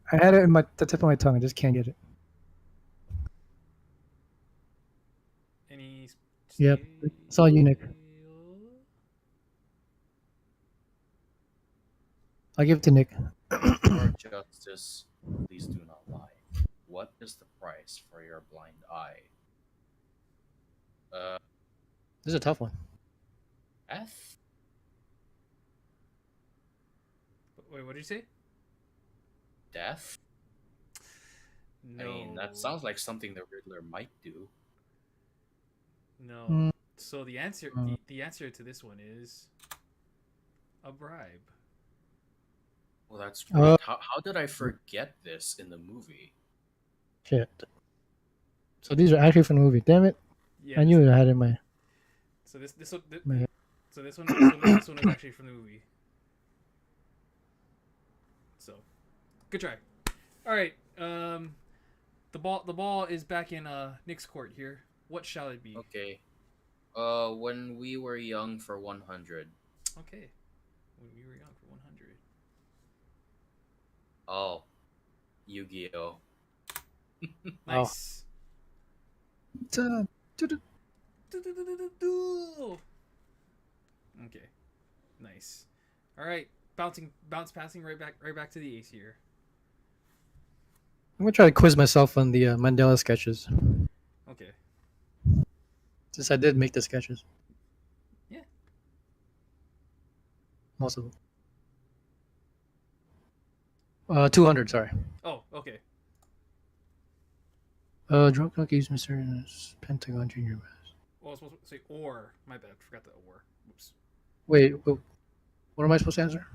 had it in the tip of my tongue. I just can't get it. Any? Yep. It's all you, Nick. I'll give it to Nick. Your justice, please do not lie. What is the price for your blind eye? This is a tough one. F? Wait, what did you say? Death? No. I mean, that sounds like something the Riddler might do. No. Mm. So the answer the answer to this one is a bribe. Well, that's right. How did I forget this in the movie? Shit. So these are actually from the movie. Damn it. Yeah. I knew I had it in my... So this one My head. so this one is actually from the movie. So, good try. All right. The ball is back in Nick's court here. What shall it be? Okay. When we were young for 100. Okay. When we were young for 100. Oh. Yu-Gi-Oh. Nice. Okay. Nice. All right. Passing right back to the ace here. I'm going to try to quiz myself on the Mandela sketches. Okay. Since I did make the sketches. Yeah. Most of them. 200, sorry. Oh, okay. Drunk Monkeys, Mysterious Pentagon Junior Mass. Well, I was supposed to say or. My bad. Forgot the or. Oops. Wait, what am I supposed to answer?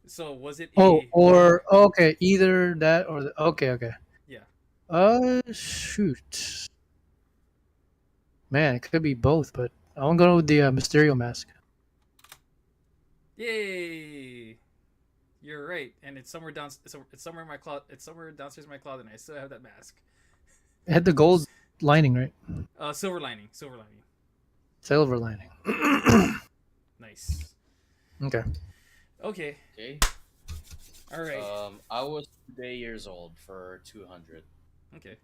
So was it? Okay, either that or okay. Yeah. Shoot. Man, it could be both, but I want to go with the Mysterio mask. Yay! You're right, and it's somewhere down. It's somewhere in my closet. It's somewhere downstairs in my closet, and I still have that mask. It had the gold lining, right? Silver lining. Silver lining. Silver lining. Nice. Okay. Okay. Okay. All right. I was today years old for 200. Okay.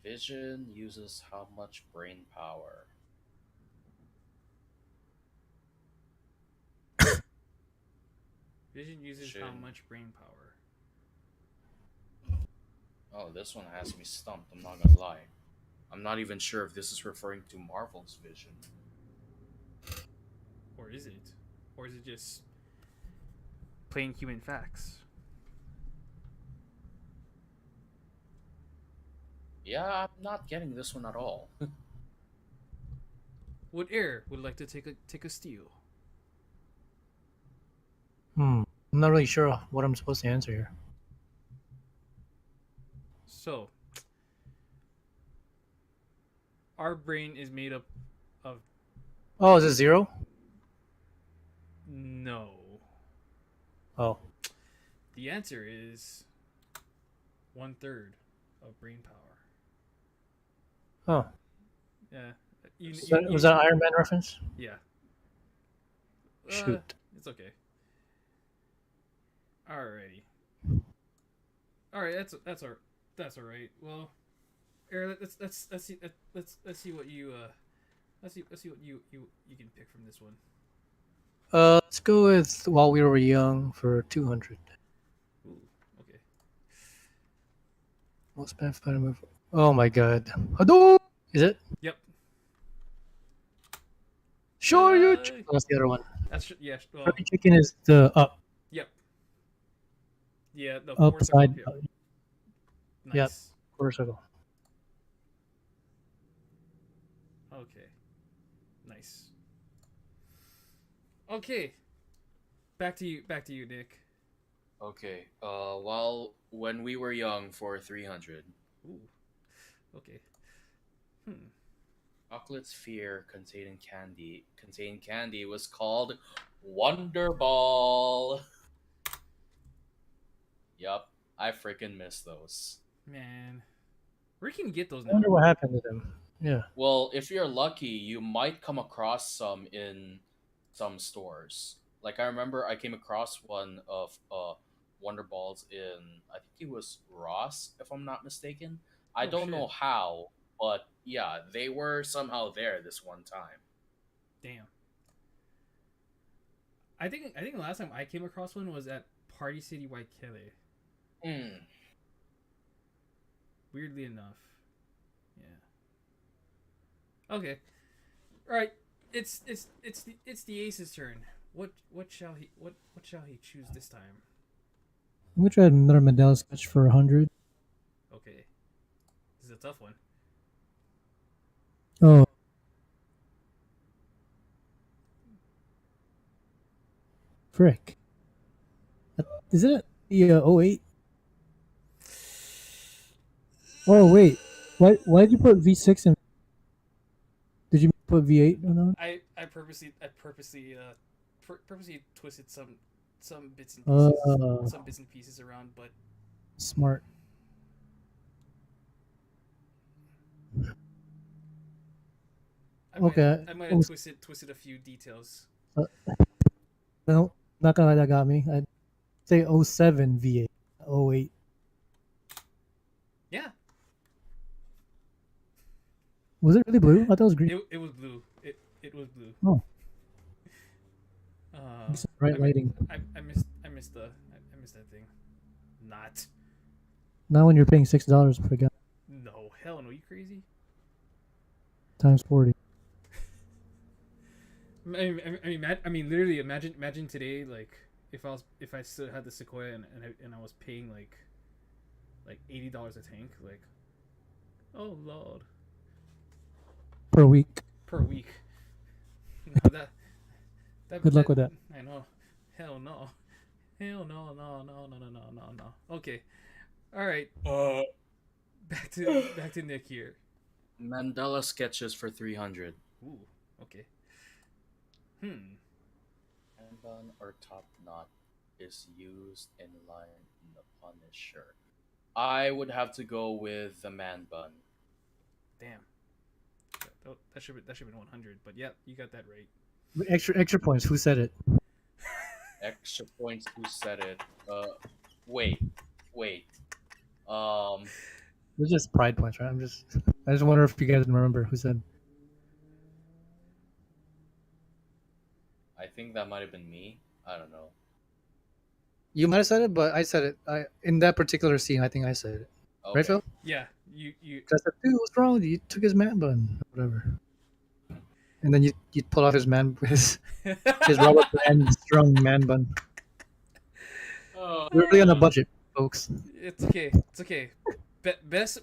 Vision uses how much brain power? Vision uses how Shit. much brain power? Oh, this one has me stumped. I'm not gonna lie. I'm not even sure if this is referring to Marvel's Vision. Or is it? Or is it just plain human facts? Yeah, I'm not getting this one at all. Would Air would like to take a steal? I'm not really sure what I'm supposed to answer here. So, our brain is made up of Oh, is it 0? no. Oh. The answer is 1/3 of brain power. Oh. Yeah. Was that an Iron Man reference? Yeah. Shoot. It's okay. Alrighty. Alright, that's all right. Well, Aaron, let's see what you let's see what you can pick from this one. Let's go with While We Were Young for 200. Ooh, okay. Most Spider movie. Oh my god. Hadouken! Is it? Yep. Sure, you. That's the other one. That's yeah. Well, Turkey chicken is the up. yep. Yeah, the Up four side. circle, yep. Nice. Yep. Quarter circle. Okay. Nice. Okay. Back to you, Nick. Okay. When we were young for 300. Ooh. Okay. Chocolate sphere containing candy was called Wonder Ball. Yup, I freaking miss those. Man, where can you get those I now? wonder what happened to them. Yeah. Well, if you're lucky, you might come across some in some stores. Like I remember I came across one of Wonder Balls in, I think it was Ross, if I'm not mistaken. I Oh, don't shit. know how, but yeah, they were somehow there this one time. Damn. I think the last time I came across one was at Party City Waikele. Hmm. Weirdly enough. Yeah. Okay. All right. It's the Ace's turn. What shall he choose this time? I'm gonna try another Mandela sketch for 100. Okay. This is a tough one. Oh. Frick. Isn't it the 08? Oh wait. Why did you put V6 in? Did you put V8 or not? I purposely twisted some bits and pieces around, but Smart. I might have twisted a few details. No, not gonna lie, that got me. I'd say 07 V8. 08. Yeah. Was it really blue? I thought it was green. It was blue. It was blue. Oh. Uh, Bright lighting. I missed that thing. Not. Not when you're paying $6 per guy. No, hell no, you crazy? Times 40. I mean, literally, imagine today, like if I still had the Sequoia and I was paying like $80 a tank, like, oh lord, Per week. per week. No, that Good luck with that. I know. Hell no. Hell no. Okay. All right. Back to Nick here. Mandela sketches for 300. Ooh. Okay. Handbun or top knot is used in line in the Punisher. I would have to go with the man bun. Damn. That should have been 100, but yeah, you got that right. Extra points. Who said it? Extra points. Who said it? Wait. It's just pride points, right? I just wonder if you guys remember who said. I think that might have been me. I don't know. You might have said it, but I said it. In that particular scene, I think I said it. Right, Okay. Phil? Yeah, you. 'Cause I said, dude, what's wrong with you? You took his man bun, or whatever. And then you pull off his rubber band strung man bun. Uh, We're really on a budget, folks. It's okay. It's okay. Best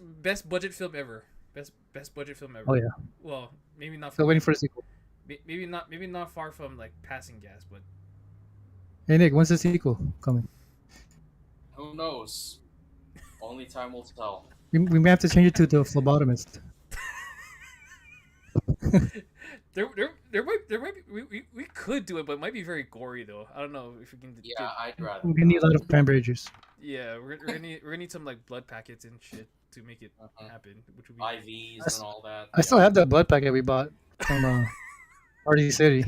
budget film ever. Best budget film ever. Oh yeah. Well, maybe not. Still waiting for the sequel. Maybe not far from like passing gas, but Hey Nick, when's the sequel coming? who knows? Only time will tell. We may have to change it to the phlebotomist. there might be, we could do it, but it might be very gory though. I don't know if we can. Yeah, I'd rather. We need a lot of cranberry juice. Yeah, we're gonna need some like blood packets and shit to make it happen, which would be IVs and all that. I still have that blood packet we bought from Party City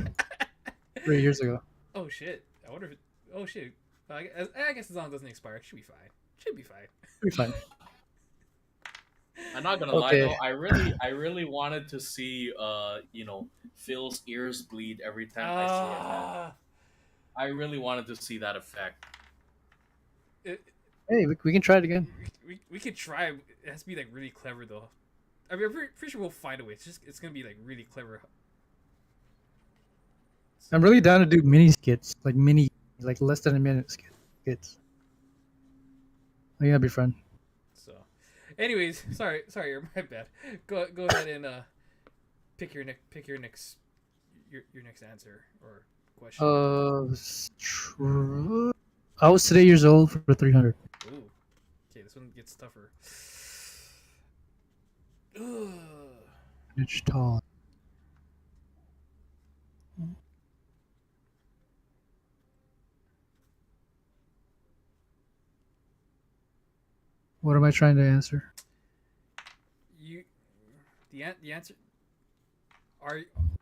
3 years ago. Oh shit! I wonder if oh shit. I guess as long as it doesn't expire, it should be fine. Should be fine. It'll be fine. I'm not gonna lie though, I really wanted to see Phil's ears bleed every time I see it. Man. I really wanted to see that effect. Hey, we can try it again. We could try. It has to be like really clever though. I mean, I'm pretty sure we'll find a way. It's gonna be like really clever. I'm really down to do mini skits, like less than a minute skits. I think that'd be fun. So, anyways, sorry, my bad. Go ahead and pick your next answer or question. I was today years old for 300. Ooh, okay, this one gets tougher. Inch tall. What am I trying to answer? The answer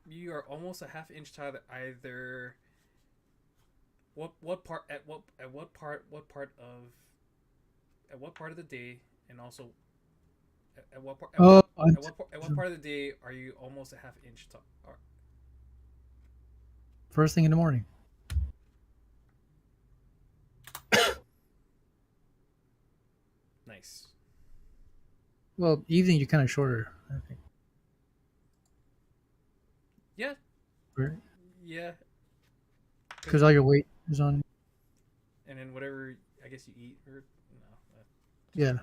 you are almost a half-inch tall. Either what part of the day, and also at what part of the day are you almost a half-inch tall? First thing in the morning. Nice. Well, evening you're kind of shorter, I think. Yeah. Right? Yeah. Because all your weight is on. And then whatever I guess you eat or no. Yeah.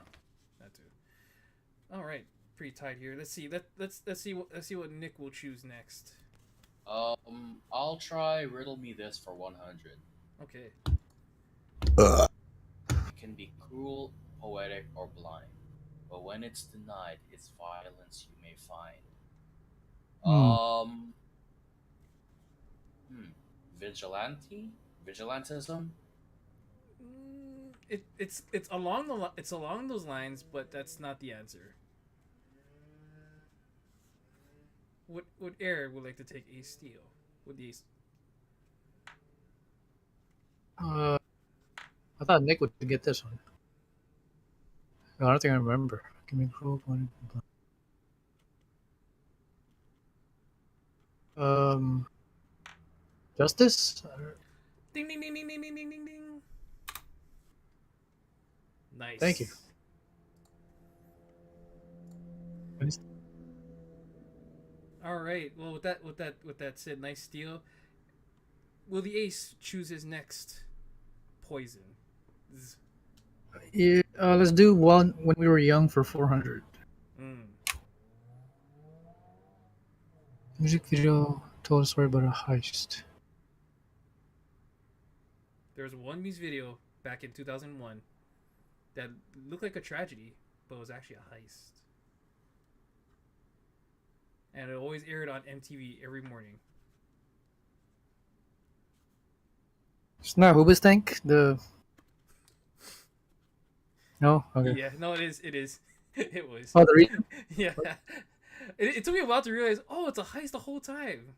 That too. All right, pretty tight here. Let's see. Let's see what Nick will choose next. I'll try riddle me this for 100. Okay. It can be cruel, poetic, or blind, but when it's denied, it's violence you may find. Vigilantism. It's along those lines, but that's not the answer. What Eric would like to take a steal? Would the I thought Nick would get this one. I don't think I remember. Give me cruel one. Justice? ding ding ding ding ding ding ding ding ding. Nice. Thank you. All right. Well, with that said, nice steal. Will the ace choose his next poison? Yeah, let's do one when we were young for 400. Music video told a story about a heist. There was one music video back in 2001 that looked like a tragedy, but was actually a heist. And it always aired on MTV every morning. It's not Hoobastank? No? Okay. Yeah, no, it is. It was. Oh, the reason? Yeah. It took me a while to realize, oh, it's a heist the whole time.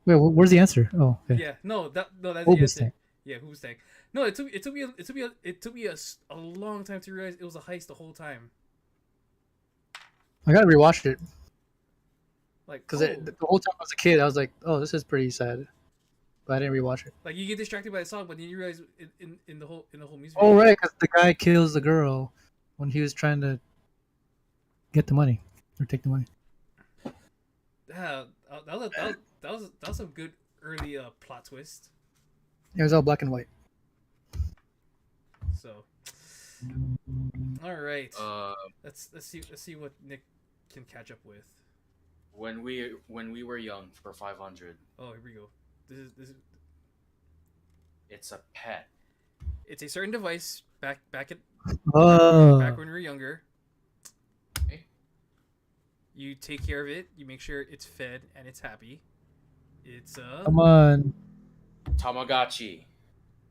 Wait, where's the answer? Oh, okay. Yeah, that's the Hoobastank. answer. Yeah, Hoobastank. No, it took me a long time to realize it was a heist the whole time. I gotta rewatch it. Like, Because the whole time I was a kid, I was like, oh, this is pretty sad. but I didn't rewatch it. Like you get distracted by the song, but then you realize in the whole music. Oh video, right, because the guy kills the girl when he was trying to get the money or take the money. Yeah, that was a good early plot twist. It was all black and white. So, all right, let's see what Nick can catch up with. When we were young for 500. Oh, here we go. This is It's a pet. it's a certain device back Oh, when we were younger. Okay. You take care of it. You make sure it's fed and it's happy. It's come on. Tamagotchi.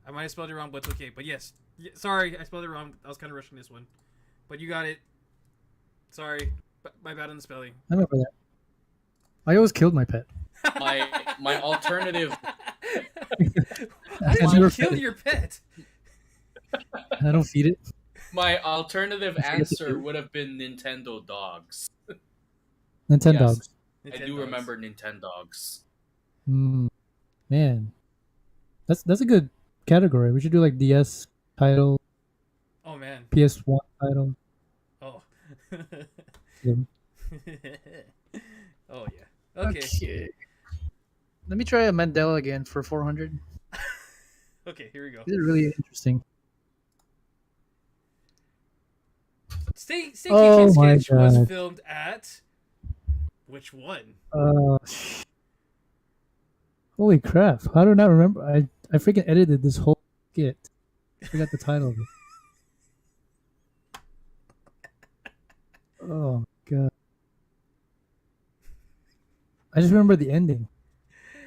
I might have spelled it wrong, but it's okay. But yes, sorry, I spelled it wrong. I was kind of rushing this one, but you got it. Sorry, my bad on the spelling. I remember that. I always killed my pet. My alternative. How did Because you were kill fed. your pet? I don't feed it. My alternative answer would have been Nintendo dogs. Nintendo Yes. dogs. I do remember Nintendo dogs. Man, that's a good category. We should do like DS title, Oh man. PS1 title. Oh. Yeah. Oh yeah. Okay. Let me try a Mandela again for 400. Okay, here we go. This is really interesting. Staycation Oh my Sketch was God. filmed at which one? Holy crap! How do I not remember? I freaking edited this whole skit. I forgot the title of it. Oh my god! I just remember the ending.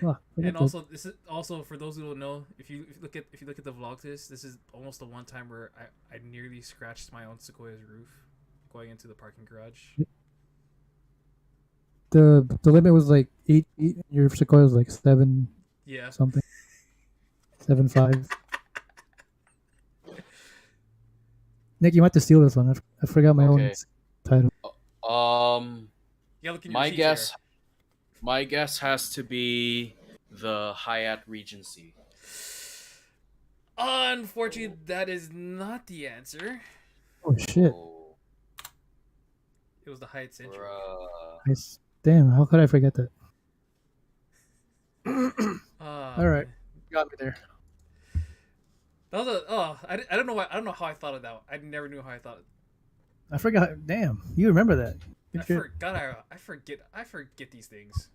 Oh, And also, this is also for those who don't know. If you look at the vlog, this is almost the one time where I nearly scratched my own Sequoia's roof going into the parking garage. the limit was like 8 feet. And your Sequoia was like 7 Yeah. something, 7.5. Nick, you have to steal this one. I forgot my own Okay. title. Yeah, look in your My receipts guess. there. My guess has to be the Hyatt Regency. Unfortunately, that is not the answer. Oh shit! Oh, It was the Hyatt Century. bruh. Damn, how could I forget that? All right. Got me there. That was I don't know why. I don't know how I thought of that. I never knew how I thought. I forgot. Damn, you remember that? Good shit. I forget these things.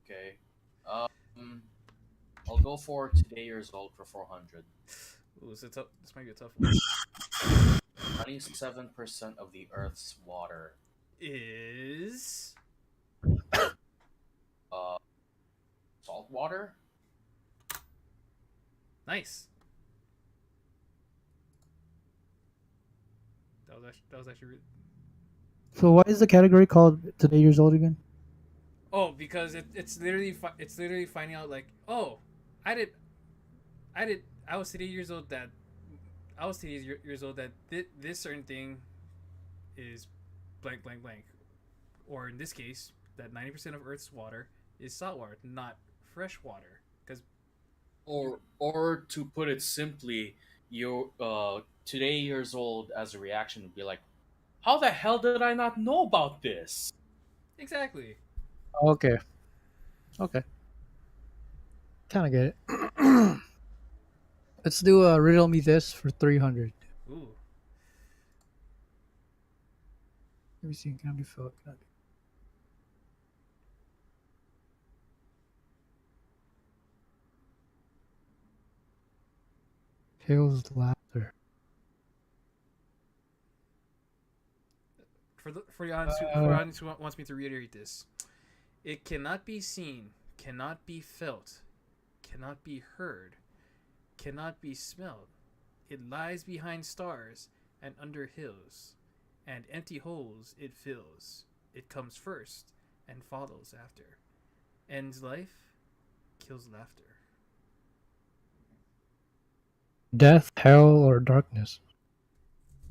Okay. I'll go for Today Years Old for 400. Ooh, this might be a tough one. 27% of the Earth's water. Is Salt water? nice. That was actually. So why is the category called Today Years Old again? Oh, because it's literally finding out like, oh, I was today years old that this certain thing is blank blank blank, or in this case that 90% of Earth's water is salt water, not fresh water. Because or to put it simply, you Today Years Old as a reaction would be like, how the hell did I not know about this? exactly. Okay. Kind of get it. Let's do a riddle me this for 300. Ooh. Let me see. Can I be filled? Hill's laughter. For the audience who wants me to reiterate this, it cannot be seen, cannot be felt, cannot be heard, cannot be smelled. It lies behind stars and under hills, and empty holes it fills. It comes first and follows after. Ends life, kills laughter. Death, hell, or darkness?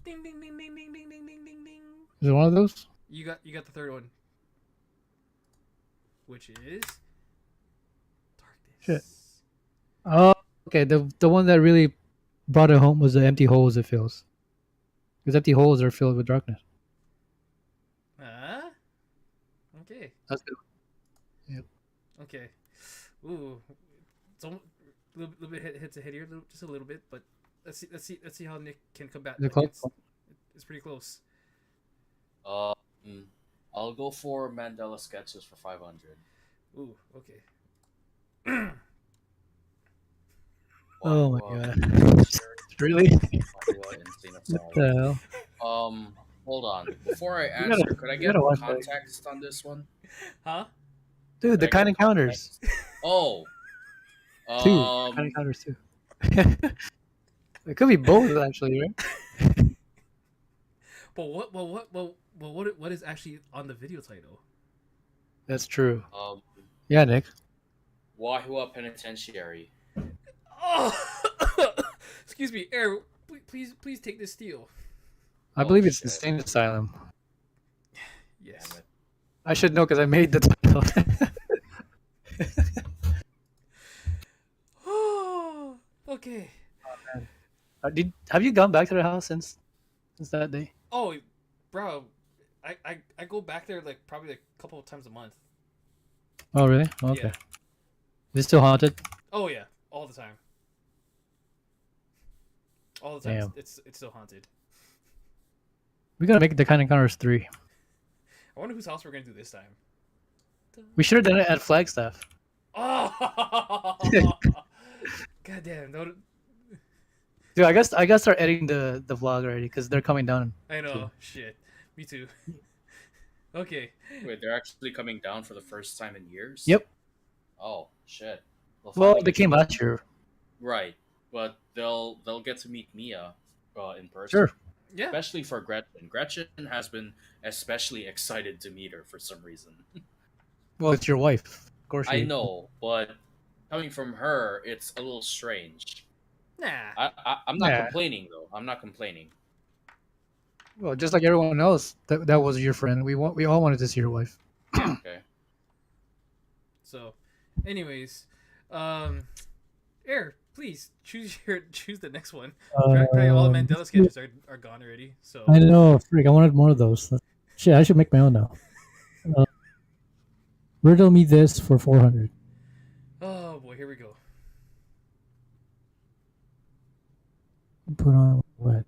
Ding ding ding ding ding ding ding ding ding ding. Is it one of those? You got the third one, which is Shit. Oh, okay. The one that really brought it home was the empty holes it fills. Because empty holes are filled with darkness. Huh? Okay. That's good. Yep. Okay. Ooh. It's a little bit head to head here, just a little bit, but let's see how Nick can combat The close against. It's pretty close. Um, I'll go for Mandela sketches for 500. Ooh. Okay. Oh my Wahoo god. Penitentiary. Really? Wahoo Insane What Asylum. the hell? Hold on. Before I You gotta- answer, could I you get gotta watch that. context on this one? Huh? Dude, Could the I kind get encounters. context? Oh. Two. Kind encounters too. It could be both actually, right? But what is actually on the video title? That's true. Um, Yeah, Nick. Wahoo Penitentiary. Oh, excuse me, Air. Please take this steal. I Oh, believe it's shit. Insane Asylum. Yes. Damn it. I should know because I made the title. Oh, okay. Have you gone back to the house since that day? Oh, bro, I go back there like probably like a couple of times a month. Oh, really? Okay. Yeah. Is it still haunted? Oh yeah, all the time. All the time. Damn. It's still haunted. We gotta make the kind encounters 3. I wonder whose house we're gonna do this time. We should have done it at Flagstaff. Oh, goddamn! Don't. Dude, I gotta start editing the vlog already because they're coming down. I know. Shit. Me too. Okay. Wait, they're actually coming down for the first time in years? Yep. Oh, shit. They'll Well, finally they get to came meet- last year. Right, but they'll get to meet Mia in person. Sure. Yeah. Especially for Gretchen. Gretchen has been especially excited to meet her for some reason. Well, it's your wife. Of course. I know, but coming from her, it's a little strange. Nah. I'm not Yeah. complaining though. I'm not complaining. Well, just like everyone else, that was your friend. We all wanted to see your wife. Okay. So, anyways, Air, please choose the next one. Probably all the Mandela sketches are gone already. So I know, freak. I wanted more of those. Shit, I should make my own now. Riddle me this for 400. Oh boy, here we go. Put on what?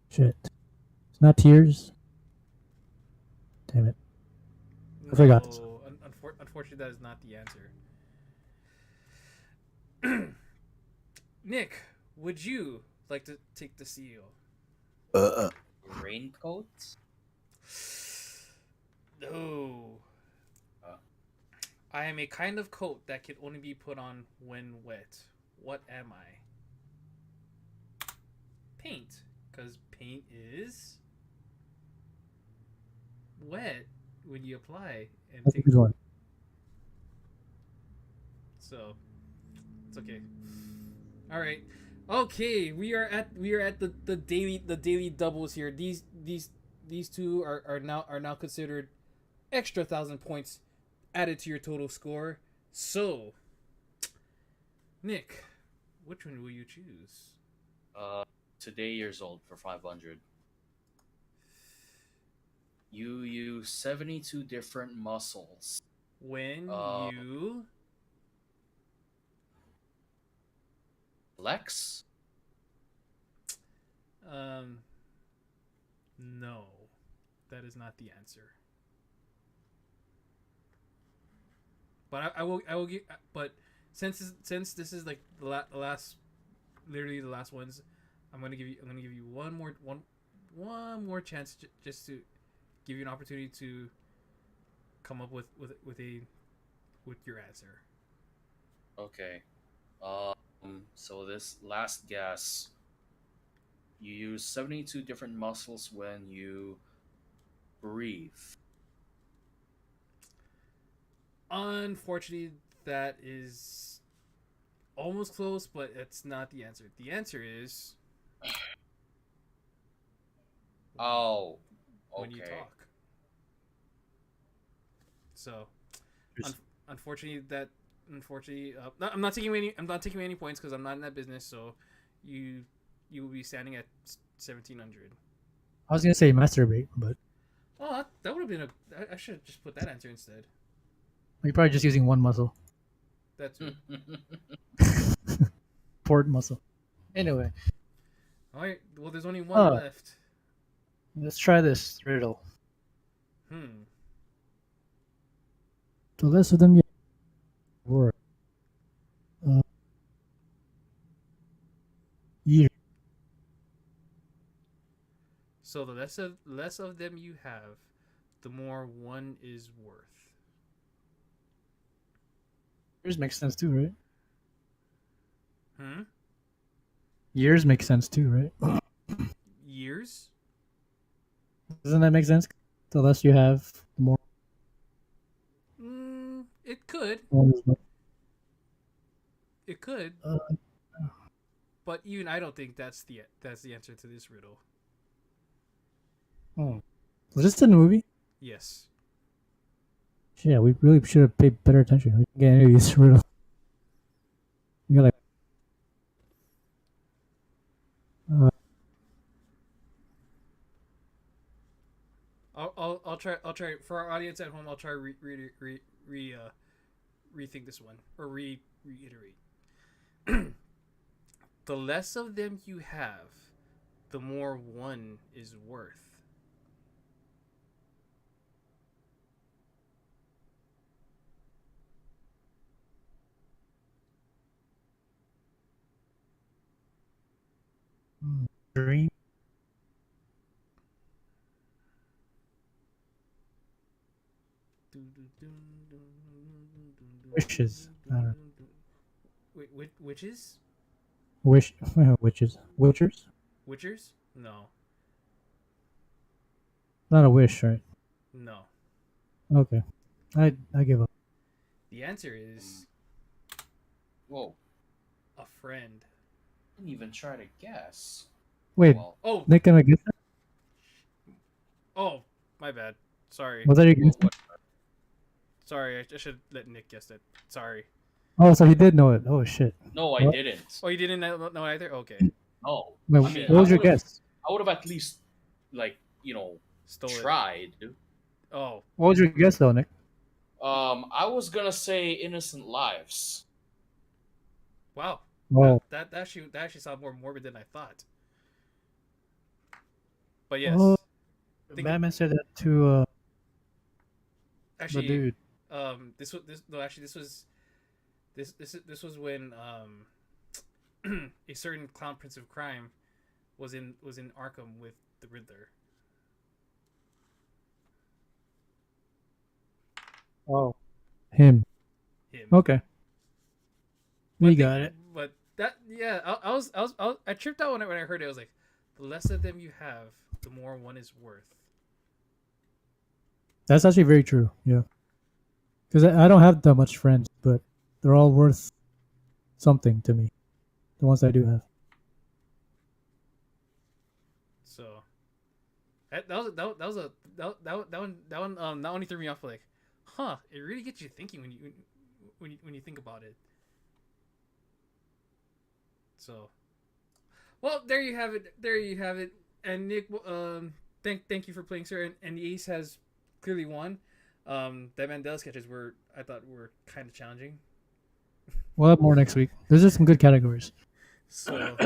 Shit. It's not tears. Damn it. I forgot. No, unfortunately, that is not the answer. Nick, would you like to take the seal? Raincoats? No. I am a kind of coat that can only be put on when wet. What am I? Paint. Because paint is wet when you apply and That's a take. good one. So it's okay. All right. Okay, we are at the daily doubles here. These two are now considered extra 1,000 points added to your total score. So, Nick, which one will you choose? Today years old for 500. You use 72 different muscles. When you Lex? no, that is not the answer. But I will give. But since this is like the last, literally the last ones, I'm gonna give you one more chance just to give you an opportunity to come up with your answer. Okay. So this last guess, you use 72 different muscles when you breathe. Unfortunately, that is almost close, but it's not the answer. The answer is Oh, when you okay. talk. So, Just- unfortunately, I'm not taking away any. I'm not taking away any points because I'm not in that business. So, you will be standing at 1,700. I was gonna say masturbate, but Oh, that would have been I should have just put that answer instead. you're probably just using one muscle, That's it. port muscle. Anyway, All right. Well, there's only one left. let's try this riddle. The less of them you were. Year. So the less of them you have, the more one is worth. Years makes sense too, right? Hmm. Years make sense too, right? Years. Doesn't that make sense? The less you have, the more It could. one is worth. It could. But even I don't think that's the answer to this riddle. Was this in the movie? Yes. Yeah, we really should have paid better attention. We can get any of these riddles. We got like. I'll try for our audience at home. I'll try rethink this one or reiterate. The less of them you have, the more one is worth. Dream. Wishes. Wait, witches? Witches. Witchers? Witchers? No. Not a wish, right? No. Okay. I give up. The answer is Whoa. a friend. Didn't even try to guess. Wait, Well, Oh, Nick, can I guess that? oh, my bad. Sorry. Was that your guess? Sorry, I should let Nick guess that. Sorry. Oh, so he did know it. Oh, shit. no, I What? didn't. Oh, you didn't know either? Okay. No. Wait, I mean, what was I your would've- guess? I would have at least, like, Stole it. tried. Oh, What was your guess, though, Nick? I was gonna say Innocent Lives. wow. Oh. That actually sounds more morbid than I thought. But yes. Oh, Think- Batman said that to the Actually, dude. this was when a certain clown prince of crime was in Arkham with the Riddler. Oh. Him. Okay. We got it. But that, yeah, I tripped out when I heard it. I was like, the less of them you have, the more one is worth. That's actually very true. Yeah. Because I don't have that much friends, but they're all worth something to me. The ones I do have. So that one not only threw me off, like, huh? It really gets you thinking when you think about it. So, well, there you have it. There you have it. And Nick, thank you for playing, sir. And the Ace has clearly won. That Mandela sketches I thought were kind of challenging. We'll have more next week. Those are some good categories. So,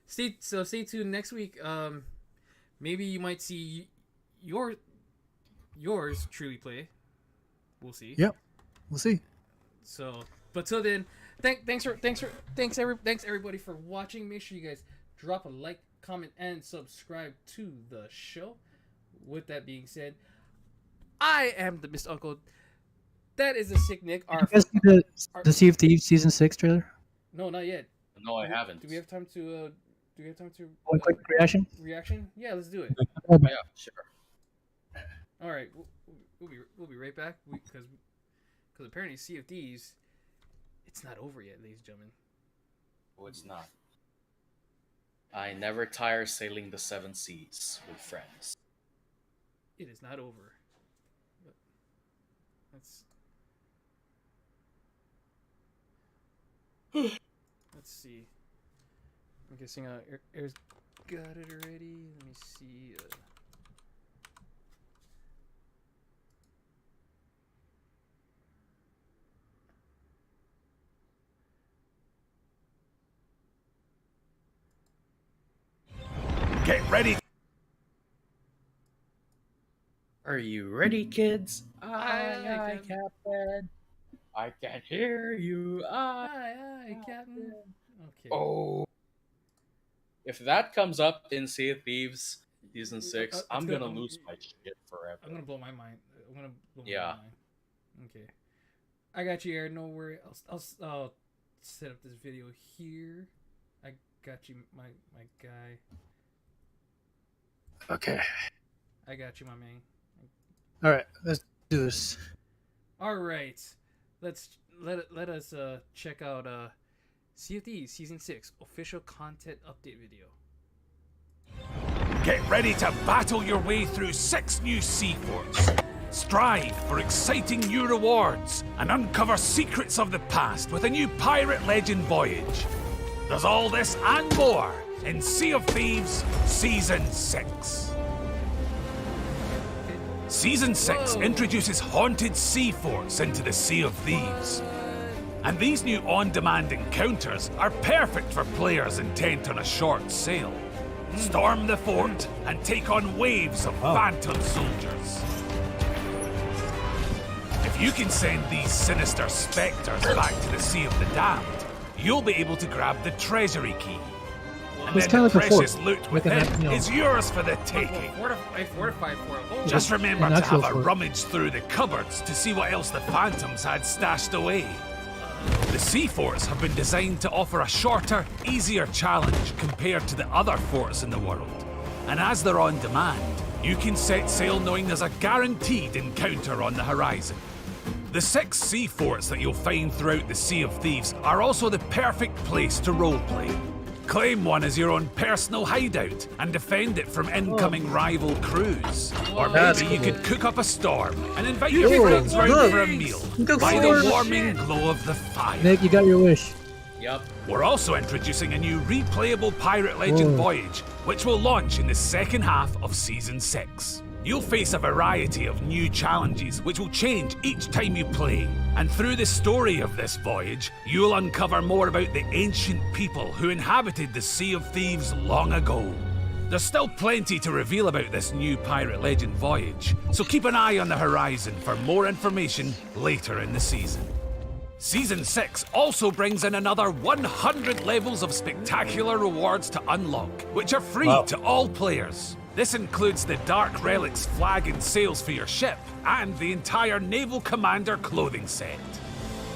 stay tuned next week. Maybe you might see yours truly play. We'll see. Yep. We'll see. So, but till then, thanks everybody for watching. Make sure you guys drop a like, comment, and subscribe to the show. With that being said, I am the Mr. Uncle. That is the Sick Nick. Did you guys see the Sea of Thieves season 6 trailer? No, not yet. No, I haven't. Do we have time to? One quick reaction. Reaction? Yeah, let's do it. Yeah, sure. All right, we'll be right back because apparently Sea of Thieves, it's not over yet, ladies and gentlemen. Oh, it's not. I never tire sailing the seven seas with friends. It is not over. Let's see. I'm guessing Air's got it already. Let me see. Get ready. Are you ready, kids? Aye, Captain. I can hear you. Aye, Captain. Okay. Oh. If that comes up in Sea of Thieves Season 6, I'm gonna lose my shit forever. I'm gonna blow my mind. I'm gonna blow Yeah. my mind. Okay. I got you, Air. No worry. I'll set up this video here. I got you, my guy. Okay. I got you, my man. All right. Let's do this. All right. Let us check out Sea of Thieves Season 6 official content update video. Get ready to battle your way through 6 new sea forts. Strive for exciting new rewards and uncover secrets of the past with a new pirate legend Voyage. There's all this and more in Sea of Thieves Season 6. Season 6 introduces haunted sea forts into the Sea of Thieves. And these new on-demand encounters are perfect for players intent on a short sail. Storm the fort and take on waves of phantom soldiers. If you can send these sinister specters back to the Sea of the Damned, you'll be able to grab the treasury key. And It's then kinda the like a fort, precious loot with an, within is yours for the taking. Fortified fort. Oh, Just remember An to actual have a fort. rummage through the cupboards to see what else the Phantoms had stashed away. The sea forts have been designed to offer a shorter, easier challenge compared to the other forts in the world. And as they're on demand, you can set sail knowing there's a guaranteed encounter on the horizon. The 6 sea forts that you'll find throughout the Sea of Thieves are also the perfect place to roleplay. Claim one as your own personal hideout and defend it from incoming rival crews. Or That's maybe you cool. could cook up a storm and invite your Yo, friends round look. for a meal Look by for the it. warming glow of the fire. Nick, you got your wish. Yep. We're also introducing a new replayable Pirate Legend Whoa. Voyage, which will launch in the second half of Season 6. You'll face a variety of new challenges which will change each time you play. And through the story of this voyage, you'll uncover more about the ancient people who inhabited the Sea of Thieves long ago. There's still plenty to reveal about this new Pirate Legend Voyage, so keep an eye on the horizon for more information later in the season. Season 6 also brings in another 100 levels of spectacular rewards to unlock, which are free to all players. This includes the Dark Relics flag and sails for your ship, and the entire Naval Commander clothing set.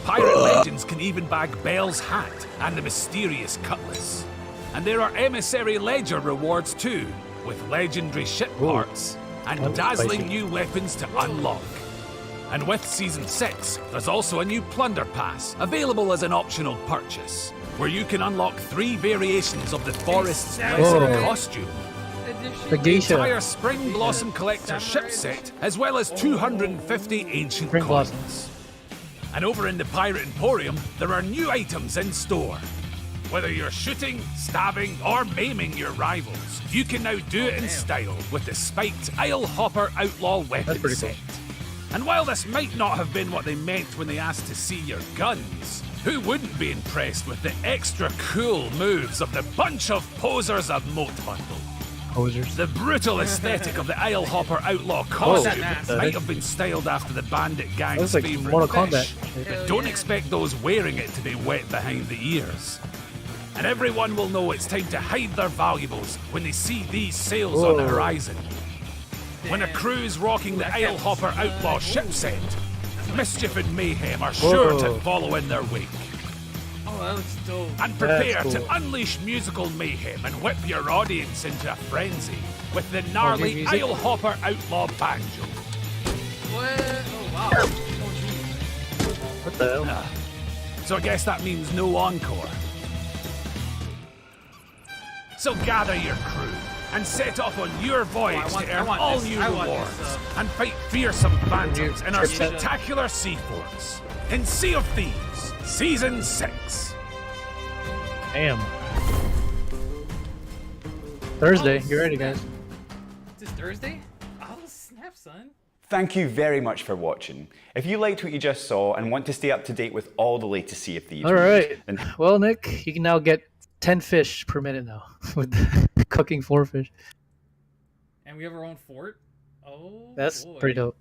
Pirate Legends can even bag Belle's hat and the mysterious cutlass. And there are Emissary Ledger rewards too, with legendary ship parts and That's dazzling spicy. new weapons to unlock. And with Season 6, there's also a new Plunder Pass, available as an optional purchase, where you can unlock 3 variations of the Forest's Blessed costume. The The geisha. entire Spring Blossom Collector ship set, as well as 250 ancient Spring coins. Blossoms. And over in the Pirate Emporium, there are new items in store. Whether you're shooting, stabbing, or maiming your rivals, you can now do it in style with the spiked Isle Hopper Outlaw weapon pretty cool. set. And while this might not have been what they meant when they asked to see your guns, who wouldn't be impressed with the extra cool moves of the bunch of posers of Moat Bundle? Posers. The brutal aesthetic of the Isle Hopper Outlaw costume that might is- have been styled after the bandit gang's That's like favourite Mortal fish, Kombat. but don't expect those wearing it to be wet behind the ears. And everyone will know it's time to hide their valuables when they see these sails on the Whoa. horizon. When a crew's rocking the Isle Hopper Outlaw ship set, mischief and mayhem are sure to Whoa. follow in their wake. Oh, that looks dope. And prepare That's to cool. unleash musical mayhem and whip your audience into a frenzy with the gnarly music? Isle Hopper Outlaw banjo. What? Oh, wow. Oh, geez. What the hell? So I guess that means no encore. So gather your crew and set off on your voyage I want to earn this. all new I want rewards this, and fight fearsome phantoms in our Trip set. spectacular sea forts. In Sea of Thieves, Season 6. Damn. Thursday. You ready, guys? Is this Thursday? Oh, snap, son. Thank you very much for watching. If you liked what you just saw and want to stay up to date with all the latest Sea of Thieves All news, right. then Well, Nick, you can now get 10 fish per minute now with cooking 4 fish. And we have our own fort. Oh, That's boy. pretty dope.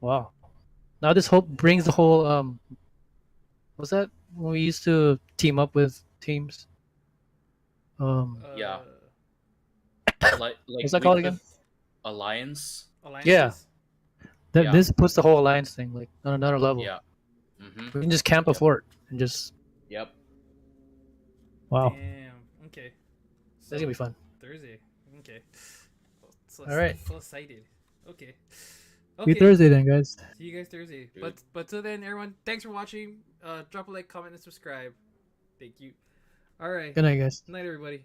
Wow. Now this whole brings the whole what's that when we used to team up with teams? Yeah. Like What's that called again? Alliance. Alliances? Yeah. Yeah. This puts the whole alliance thing like on another level. Yeah. Mm-hmm. We can just camp a fort and just Yep. wow. Damn. Okay. That's gonna be fun. Thursday. Okay. So, All right. So excited. Okay. See you Thursday then, guys. See you guys Thursday. Dude. But till then, everyone, thanks for watching. Drop a like, comment, and subscribe. Thank you. All right. Good night, guys. Night, everybody.